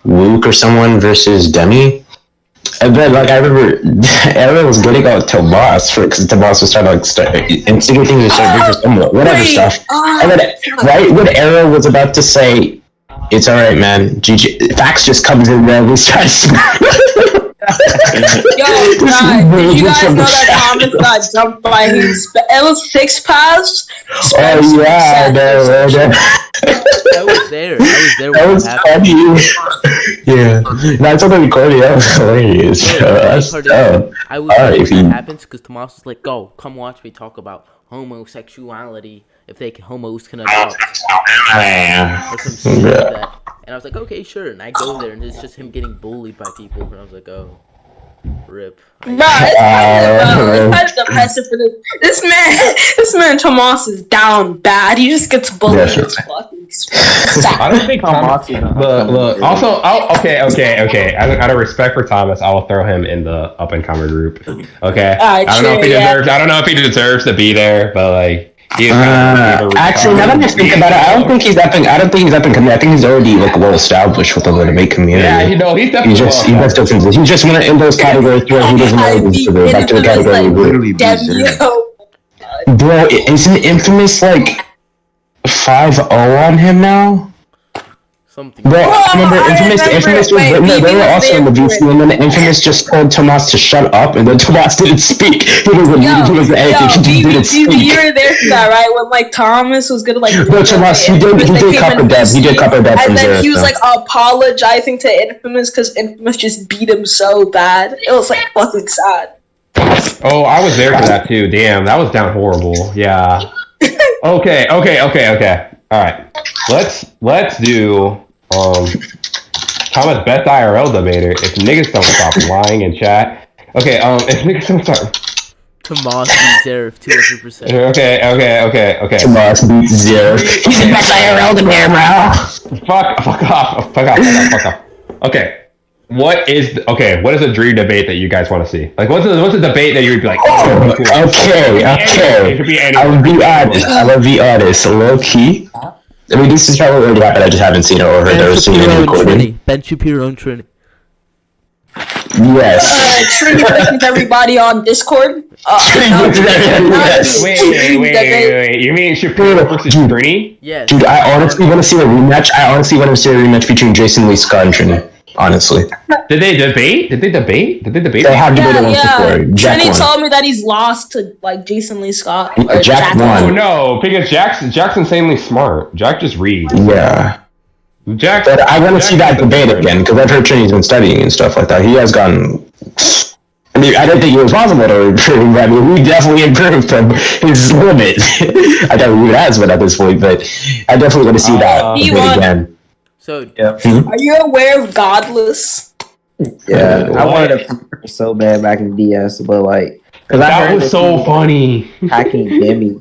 Luke or someone versus Demi. And then like I remember everyone was getting out Tomas because Tomas was trying to like start instigate things to start whatever wait, stuff. And then right when Arrow was about to say it's alright man, GG Fax just comes in there and we start Yo, guys, did you guys know that Thomas got jumped by his... It was 6 pass? Oh yeah, I was there. that When was it happened. funny. Yeah, no, I told the recording. That was hilarious. That's Part dope. is, I was Alright, there if when you- that happens because Tomas was like, "Go, come watch me talk about homosexuality. If homos can adopt or some shit like that." And I was like, "Okay, sure." And I go there, and it's just him getting bullied by people. And I was like, "Oh, rip." Nah, it's kind of depressive for this man. This man Tomas is down bad. He just gets bullied. Yeah, sure. It's fucking I don't think Thomas. Look. Also, okay. Out of respect for Thomas, I will throw him in the up and comer group. Okay. Alright, I don't know if he sure, yeah. deserves. I don't know if he deserves to be there, but like Actually, now that I think about it, I don't think he's up and coming. I think he's already like well established with the debate community. Yeah, he's definitely. He just went in those categories where he doesn't know back to the category. Literally bizarre. Bro, isn't Infamous like 5-0 on him now? Something. Bro, I remember Infamous was they were also in the VC, and then Infamous just told Tomas to shut up, and then Tomas didn't speak. He wasn't anything. He didn't speak. You were there for that, right? When like Thomas was gonna like. No, Tomas, he did cup a dab. He did cup a dab from and then Zero. he was like apologizing to Infamous because Infamous just beat him so bad. It was like fucking sad. Oh, I was there for that too. Damn, that was down horrible. Yeah. Okay. All right. Let's do Thomas best IRL debater. If niggas don't stop lying in chat. Okay. If niggas don't stop. Tomas beat Zaref 200%. Okay. Tomas beats Zero. He's the best IRL debater, bro. Fuck off. Okay. What is a dream debate that you guys want to see? Like, what's a debate that you would be like? Oh, okay. It could be I will be honest. Low key. I mean, this is probably already happened. I just haven't seen it or heard or seen it recorded. Ben Shapiro and Trini. Yes. Trini versus everybody on Discord. Wait. You mean Shapiro versus Trini? Yes. Dude, I honestly want to see a rematch. Between Jason Lee, Scott, and Trini. Honestly. Did they debate? They have debated once before. Jack Trini won. told me that he's lost to like Jason Lee Scott. Jack won. Oh no, because Jack's insanely smart. Jack just reads. Yeah. Jack. But I want to see that debate again because I've heard Trini's been studying and stuff like that. He has gotten. I mean, I didn't think it was possible to improve. I mean, we definitely improved from his limit. I thought we has been at this point, but I definitely want to see that debate again. So, Are you aware of Godless? Yeah, I wanted to so bad back in DS, but like, cause that was so funny. Hacking Demi,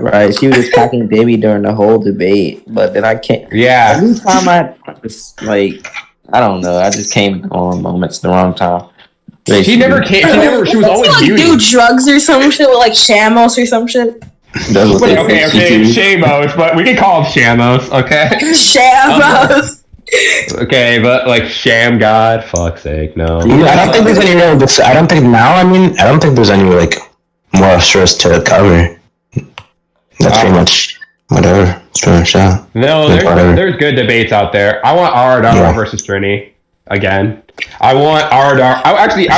right? She was just hacking Demi during the whole debate, but then I can't. Yeah. Every time I just like, I don't know. I just came on moments the wrong time. She never came. She was always like do drugs or some shit with like Shamos or some shit. Okay, Shamos, but we can call him Shamos, okay? Shamos. Okay, but like Sham God, fuck's sake, no. I don't think there's any real. I don't think there's any like more stress to cover. That's pretty much whatever. It's pretty much that. No, there's good debates out there. I want Aradar versus Trini again. I want Aradar. I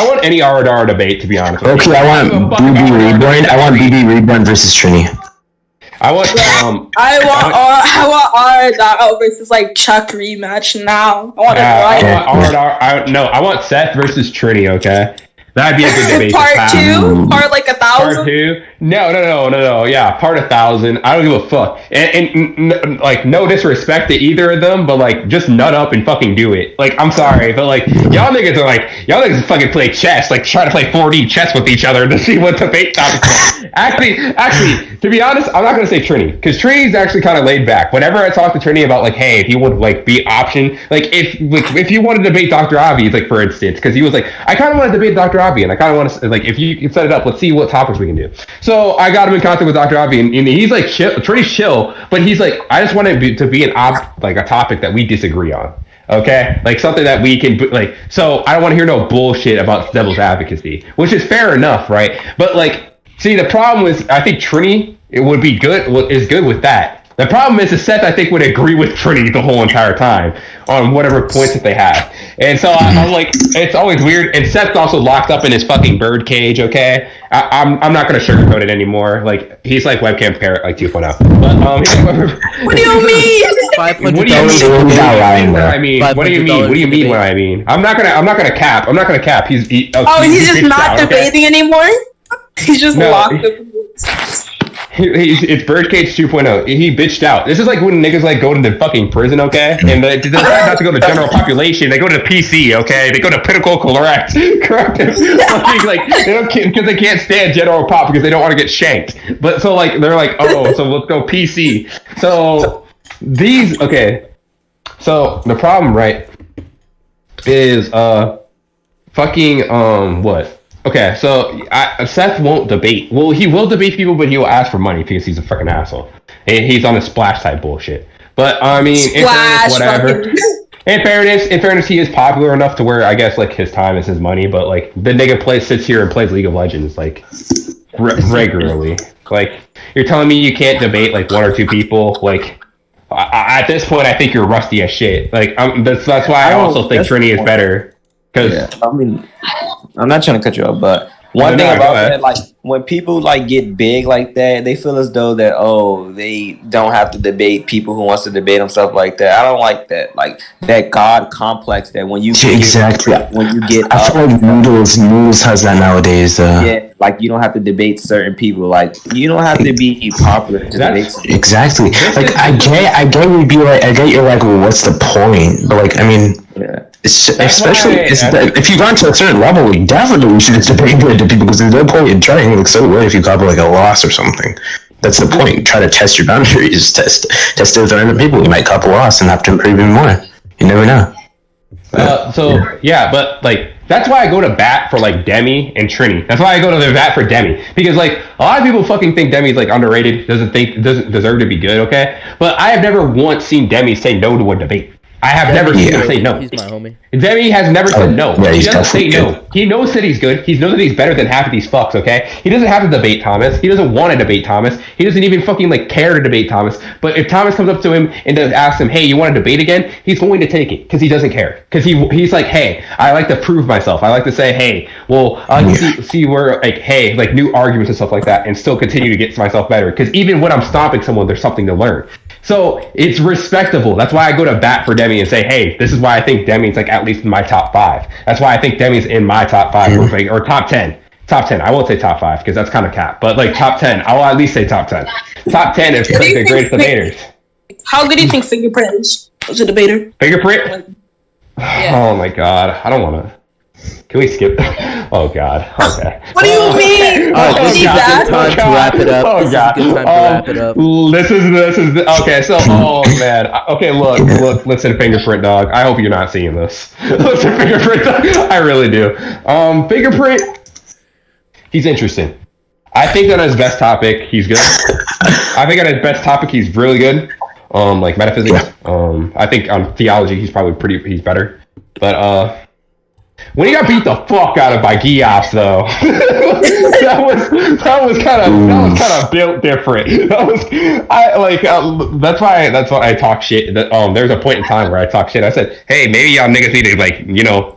want any Aradar debate, to be honest. Okay, I want BB Reborn. I want BB Reborn versus Trini. I want Aradar versus like Chuck rematch now. I want Seth versus Trini. Okay, that'd be a good debate. Part 2, part like 1,000. Part 2. No. Yeah, part 1,000. I don't give a fuck. And like, no disrespect to either of them, but like, just nut up and fucking do it. Like, I'm sorry, but like, y'all niggas fucking play chess, like try to play 4D chess with each other to see what debate topics are. Actually, to be honest, I'm not gonna say Trini, because Trini's actually kind of laid back. Whenever I talk to Trini about like, hey, if he would like be option, like if you want to debate Dr. Avi, like for instance, because he was like, I kind of want to debate Dr. Avi, and I kind of want to like, if you can set it up, let's see what topics we can do. So I got him in contact with Dr. Avi, and he's like Trini's chill, but he's like, I just want it to be a topic that we disagree on. Okay, like something that we can like. So I don't want to hear no bullshit about devil's advocacy, which is fair enough, right? But like, see, the problem is, I think Trini is good with that. The problem is Seth, I think, would agree with Trini the whole entire time on whatever points that they have. And so I'm like, it's always weird. And Seth's also locked up in his fucking bird cage, okay? I'm not going to sugarcoat it anymore. Like, he's like webcam parrot, like 2.0. But, what do you mean? $500. What do you mean what I mean? I'm not gonna cap. He's just not debating anymore? He's just locked up. It's Birdcage 2.0. He bitched out. This is like when niggas like go to the fucking prison, okay? And they decide not to go to general population. They go to the PC, okay? They go to pinnacle correct. Like they don't because they can't stand general pop because they don't want to get shanked. But so like they're like, oh, so let's go PC. So these So the problem, right, is fucking what? Okay, so Seth won't debate. Well, he will debate people, but he will ask for money because he's a freaking asshole. And he's on the splash type bullshit. But I mean, in fairness, Splash, whatever. fucking. In fairness, he is popular enough to where I guess like his time is his money. But like the nigga sits here and plays League of Legends like regularly. Like you're telling me you can't debate like one or two people. Like at this point, I think you're rusty as shit. Like that's why I also think Trini is better. Because I mean, I'm not trying to cut you off, but one thing about that, like when people like get big like that, they feel as though that they don't have to debate people who wants to debate them, stuff like that. I don't like that, like that God complex that when you exactly when you get I feel like Noodles has that nowadays. Yeah, like you don't have to debate certain people. Like you don't have to be popular to debate. Exactly. Like I get you'd be like, I get you're like, well, what's the point? But like, I mean. Yeah. Especially if you've gone to a certain level, you definitely should just debate it to people because there's no point in trying. Like, so what if you cover like a loss or something? That's the point. Try to test your boundaries. Test it with random people. You might couple loss and have to improve even more. You never know. But like that's why I go to bat for like Demi and Trini. That's why I go to the bat for Demi because like a lot of people fucking think Demi's like underrated, doesn't deserve to be good. Okay, but I have never once seen Demi say no to a debate. I have never seen him say no. He's my homie. Demi has never said no. Yeah, he doesn't say no. He knows that he's good. He knows that he's better than half of these fucks, okay? He doesn't have to debate Thomas. He doesn't want to debate Thomas. He doesn't even fucking like care to debate Thomas. But if Thomas comes up to him and asks him, hey, you want to debate again? He's going to take it because he doesn't care. Because he's like, hey, I like to prove myself. I like to say, hey, well, see where, like, hey, like new arguments and stuff like that and still continue to get myself better. Because even when I'm stopping someone, there's something to learn. So it's respectable. That's why I go to bat for Demi and say, hey, this is why I think Demi's like at least in my top 5. That's why I think Demi's in my top 5 or top 10. Top 10. I won't say top 5 because that's kind of cap. But like top 10. I will at least say top 10. Top 10 is like the greatest debaters. How good do you think Fingerprint is as a debater? Fingerprint? Yeah. Oh my god. I don't want to. Can we skip? Oh god. Okay. What do you mean? This is a good time to wrap it up. This is a good time to wrap it up. This is okay. So, oh man. Okay, look. Listen, Fingerprint dog. I hope you're not seeing this. Listen, Fingerprint dog. I really do. Fingerprint. He's interesting. I think on his best topic, he's good. I think on his best topic, he's really good. Like metaphysics. I think on theology, he's better. But when he got beat the fuck out of by Gios, though, that was kind of built different. That's why I talk shit. There's a point in time where I talk shit. I said, hey, maybe y'all niggas need to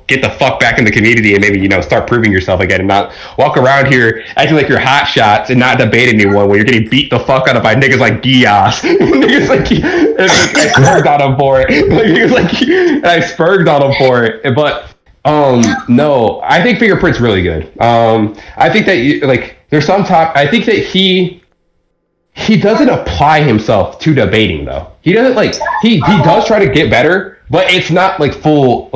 get the fuck back in the community and maybe start proving yourself again and not walk around here acting like you're hot shots and not debate anyone when you're getting beat the fuck out of by niggas like Gios. Niggas like I spurged on him for it. I spurged on him for it, but. No, I think Fingerprint's really good. I think that there's some I think that he doesn't apply himself to debating though. He doesn't he does try to get better, but it's not like full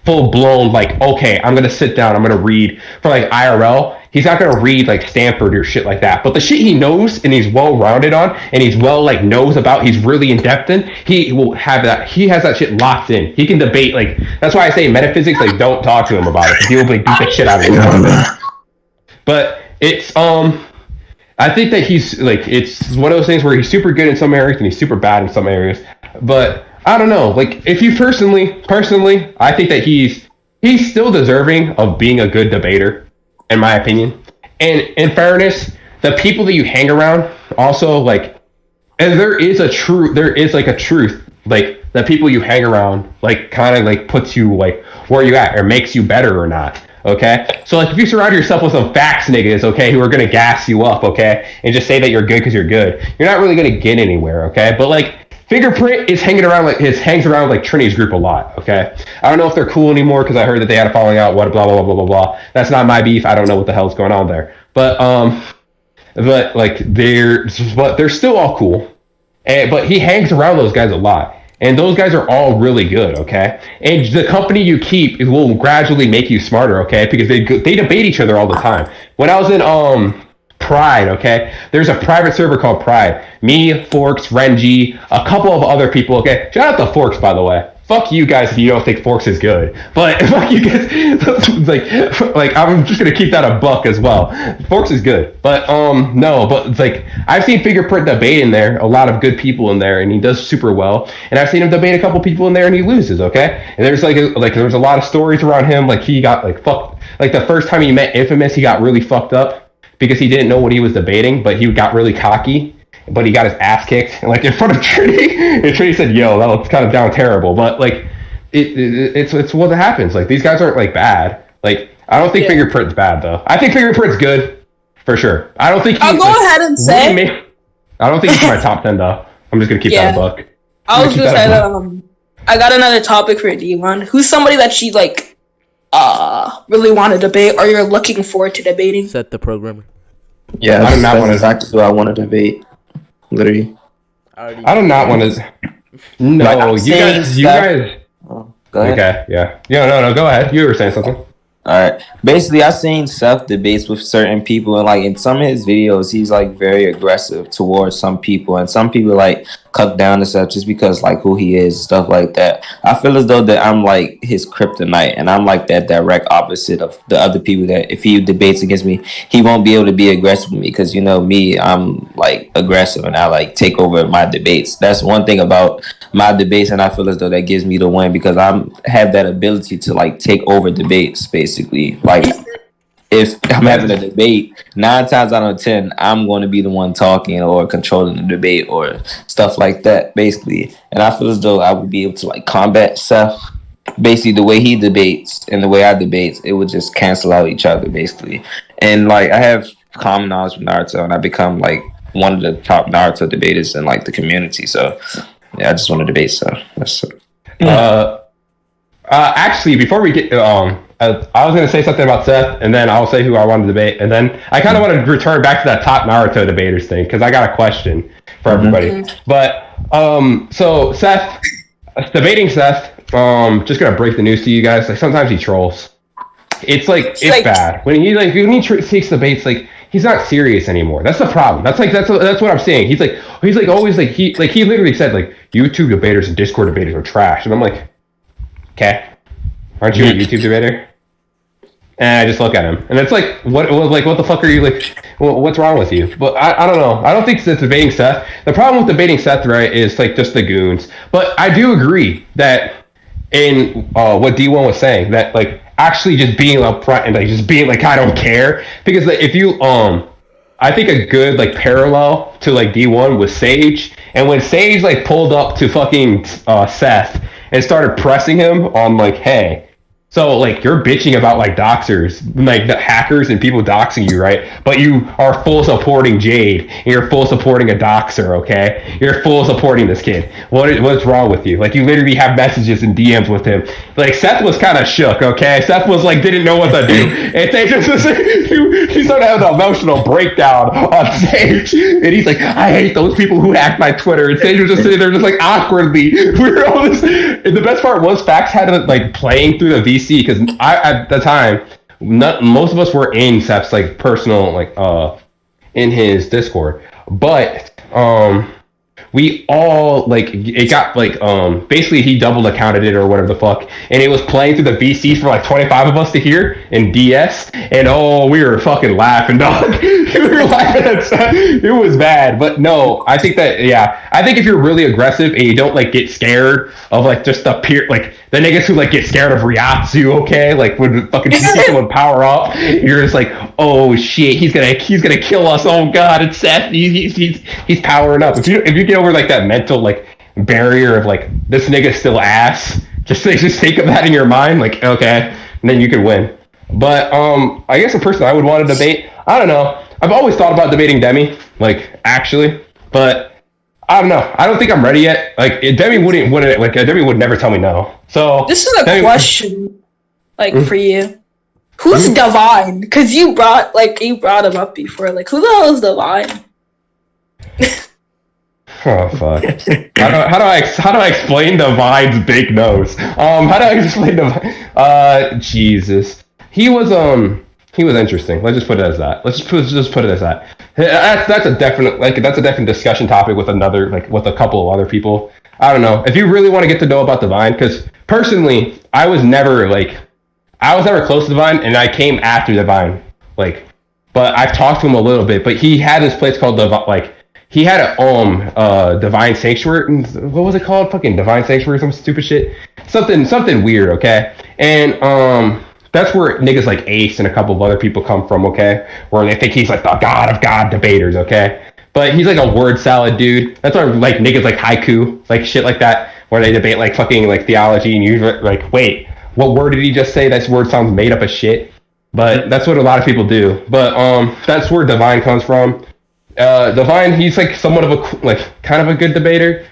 blown okay, I'm gonna sit down, I'm gonna read for IRL. He's not gonna read Stanford or shit like that. But the shit he knows and he's well rounded on and he's knows about, he's really in depth in, he will have that. He has that shit locked in. He can debate that's why I say metaphysics, don't talk to him about it. He'll beat the shit out of you. But it's I think that he's it's one of those things where he's super good in some areas and he's super bad in some areas. But I don't know. If you personally, I think that he's still deserving of being a good debater, in my opinion. And in fairness, the people that you hang around also and there is a truth. The people you hang around kind of puts you where you at or makes you better or not. Okay, so if you surround yourself with some facts niggas, okay, who are gonna gas you up, okay, and just say that you're good because you're good, you're not really gonna get anywhere, okay. But Fingerprint is hangs around Trini's group a lot, okay. I don't know if they're cool anymore because I heard that they had a falling out. What blah blah blah blah blah. That's not my beef. I don't know what the hell's going on there. But they're still all cool. But he hangs around those guys a lot. And those guys are all really good, okay? And the company you keep will gradually make you smarter, okay? Because they debate each other all the time. When I was in Pride, okay? There's a private server called Pride. Me, Forks, Renji, a couple of other people, okay? Shout out to Forks, by the way. fuck you guys if you don't think Forks is good. But fuck you guys, like I'm just gonna keep that a buck as well. Forks is good, but no, but it's like I've seen Fingerprint debate in there, a lot of good people in there, and he does super well. And I've seen him debate a couple people in there, and he loses. Okay, and there's there's a lot of stories around him. Like he got like fucked. Like the first time he met Infamous, he got really fucked up because he didn't know what he was debating, but he got really cocky. But he got his ass kicked, like in front of Trinity. And Trinity said, "Yo, that looks kind of down terrible." But like, it's what happens. Like these guys aren't like bad. Like I don't think Fingerprint's bad though. I think Fingerprint's good for sure. I don't think I'll go ahead and say. I don't think he's my top 10 though. I'm just gonna keep that a buck. I was just I got another topic for D1. Who's somebody that you like really want to debate or you're looking forward to debating? Set the programmer. Yeah, I do not want to. Exactly who I want to debate. Literally. I do not want to. No, like, you guys. Oh, go ahead. Okay, yeah. No, go ahead. You were saying something. All right. Basically, I've seen Seth debates with certain people, and like in some of his videos, he's like very aggressive towards some people, and some people like cut down to Seth just because like who he is, stuff like that. I feel as though that I'm like his kryptonite, and I'm like that direct opposite of the other people that if he debates against me, he won't be able to be aggressive with me because you know me, I'm like aggressive and I like take over my debates. That's one thing about my debates, and I feel as though that gives me the win because have that ability to like take over debates basically. Like if I'm having a debate, 9 times out of 10 I'm going to be the one talking or controlling the debate or stuff like that basically, and I feel as though I would be able to like combat Seth basically the way he debates and the way I debate. It would just cancel out each other basically, and like I have common knowledge with Naruto and I become like one of the top Naruto debaters in like the community. So yeah, I just want to debate. So that's actually, before we get, I was going to say something about Seth, and then I'll say who I want to debate, and then I kind of want to return back to that top Naruto debaters thing because I got a question for everybody. But so Seth, debating Seth, just gonna break the news to you guys. Like sometimes he trolls. It's bad when he takes debates. Like he's not serious anymore. That's the problem. That's what I'm saying. He's always like he literally said like YouTube debaters and Discord debaters are trash, and I'm like, okay, aren't you a YouTube debater? And I just look at him, and it's like, what the fuck are you like? What's wrong with you? But I don't know. I don't think it's debating Seth. The problem with debating Seth, right, is like just the goons. But I do agree that in what D1 was saying, that like actually just being upfront and like just being like I don't care, because like, if you I think a good like parallel to like D1 was Sage, and when Sage like pulled up to fucking Seth and started pressing him on like, hey. So, like, you're bitching about, like, doxers, like, the hackers and people doxing you, right? But you are full supporting Jade, and you're full supporting a doxer, okay? You're full supporting this kid. What's wrong with you? Like, you literally have messages and DMs with him. Like, Seth was kind of shook, okay? Seth was, like, didn't know what to do. And Sage he started having an emotional breakdown on Sage. And he's like, I hate those people who hack my Twitter. And Sage was just sitting there just, like, awkwardly. We were all this... And the best part was Fax had it, like, playing through the VC because at the time, most of us were in Seth's like personal like in his Discord, but we all like it got like basically he double accounted it or whatever the fuck, and it was playing through the VCs for like 25 of us to hear in DS, and we were fucking laughing, dog. We were laughing at Seth. It was bad, but no, I think if you're really aggressive and you don't like get scared of like just the peer like the niggas who like get scared of Ryatsu, okay, like when fucking someone power up, you're just like, oh shit, he's gonna kill us. Oh god, it's Seth. He's powering up. If you get over like that mental like barrier of like this nigga's still ass, just think of that in your mind, like okay, and then you could win. But I guess a person I would want to debate, I don't know. I've always thought about debating Demi, like actually, but I don't know. I don't think I'm ready yet. Like Demi would never tell me no. So this is a question, like for you. Who's Divine? Because you brought him up before. Like who the hell is Divine? Oh fuck! How do I explain Divine's big nose? How do I explain Divine? Jesus, he was interesting. Let's just put it as that. Let's just put it as that. That's a definite discussion topic with a couple of other people. I don't know. If you really want to get to know about Divine, because personally, I was never close to Divine, and I came after Divine. Like, but I've talked to him a little bit. But he had this place called he had a Divine Sanctuary. What was it called? Fucking Divine Sanctuary, some stupid shit. Something weird. Okay, and that's where niggas like Ace and a couple of other people come from. Okay, where they think he's like the god of god debaters. Okay. But he's like a word salad dude. That's why like niggas like haiku, like shit like that, where they debate like fucking like theology and you like, wait, what word did he just say? That word sounds made up of shit. But that's what a lot of people do. But that's where Divine comes from. Divine, he's like somewhat of a kind of a good debater.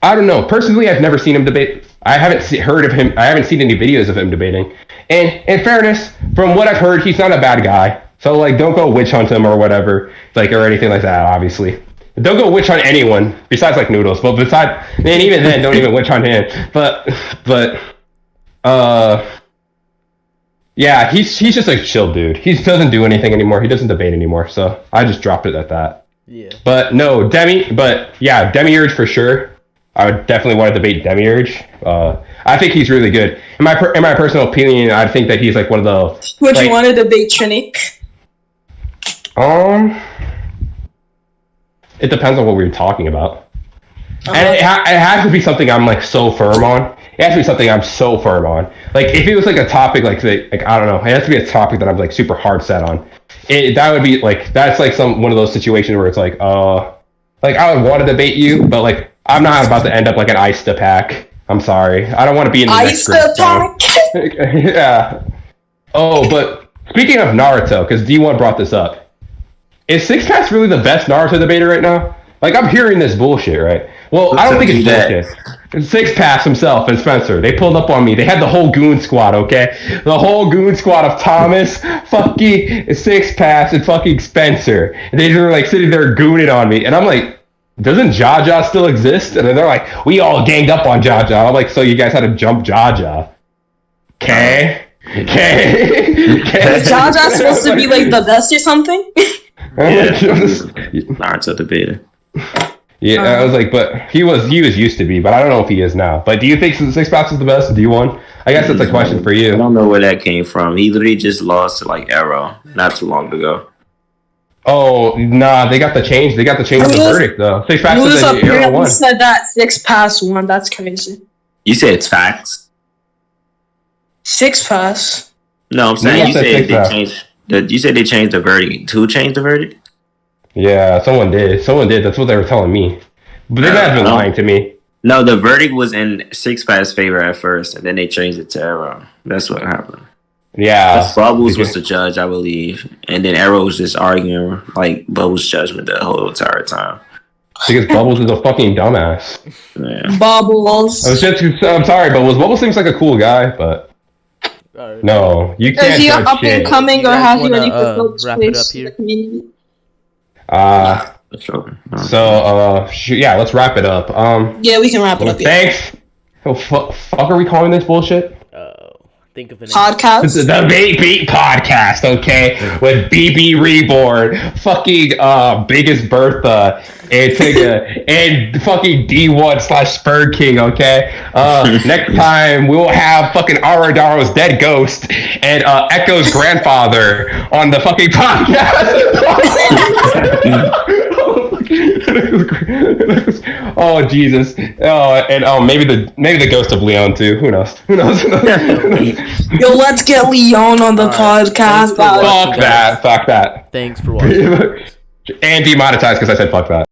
I don't know. Personally, I've never seen him debate. I haven't heard of him. I haven't seen any videos of him debating. And in fairness, from what I've heard, he's not a bad guy. So, like, don't go witch hunt him or whatever, like, or anything like that, obviously. Don't go witch hunt anyone, besides, like, Noodles. But and even then, don't even witch hunt him. But, yeah, he's just a chill dude. He doesn't do anything anymore. He doesn't debate anymore, so I just dropped it at that. Yeah. But, no, Demiurge for sure. I would definitely want to debate Demiurge. I think he's really good. In my personal opinion, I think that he's, like, one of the... Would you want to debate Trinic? It depends on what we're talking about, and it has to be something I'm like so firm on. It has to be something I'm so firm on. Like if it was like a topic like I don't know, it has to be a topic that I'm like super hard set on. That would be like that's like one of those situations where it's like I would want to debate you, but like I'm not about to end up like an Ista pack. I'm sorry, I don't want to be in the next Ista pack. Yeah. Oh, but speaking of Naruto, because D1 brought this up. Is Six Pass really the best Naruto debater right now? Like, I'm hearing this bullshit, right? Well, I don't think it's bullshit. Six Pass himself and Spencer, they pulled up on me. They had the whole goon squad, okay? The whole goon squad of Thomas, fucking Six Pass, and fucking Spencer. And they were, like, sitting there gooning on me. And I'm like, doesn't Jaja still exist? And then they're like, we all ganged up on Jaja. I'm like, so you guys had to jump Jaja. Okay? Is Jaja supposed to be, like, the best or something? Yeah. Naruto debater. Yeah, I was like, but he was used to be, but I don't know if he is now. But do you think Six Pass is the best? Do you want? I guess that's a question for you. I don't know where that came from. He literally just lost to like Arrow not too long ago. Oh nah, they got the change. They got the change of the verdict though. Six Pass said Arrow won. Said that Six Pass won. That's crazy. You said it's facts. Six Pass. No, I'm saying you said they changed. You said they changed the verdict. Who changed the verdict? Yeah, someone did. That's what they were telling me. But they might have been lying to me. No, the verdict was in Six Pass' favor at first, and then they changed it to Arrow. That's what happened. Yeah. Bubbles was the judge, I believe. And then Arrow was just arguing like Bubbles' judgment the whole entire time. Because Bubbles is a fucking dumbass. Yeah. Bubbles. I'm sorry, Bubbles seems like a cool guy, but... No, you can't. Is he up and coming, or has he already fulfilled wrap it up here? Yeah, let's wrap it up. Yeah, we can wrap it up. Thanks. Fuck are we calling this bullshit? Think of an podcast. The BB podcast, okay, with BB Reborn, fucking Biggest Bertha, and Tygaa, and fucking D1/Spur King, okay. Next time we will have fucking Aradaro's dead ghost and Echo's grandfather on the fucking podcast. Oh Jesus! And maybe the ghost of Leon too. Who knows? Yo, let's get Leon on the podcast. Fuck that. Thanks for watching. And demonetized because I said fuck that.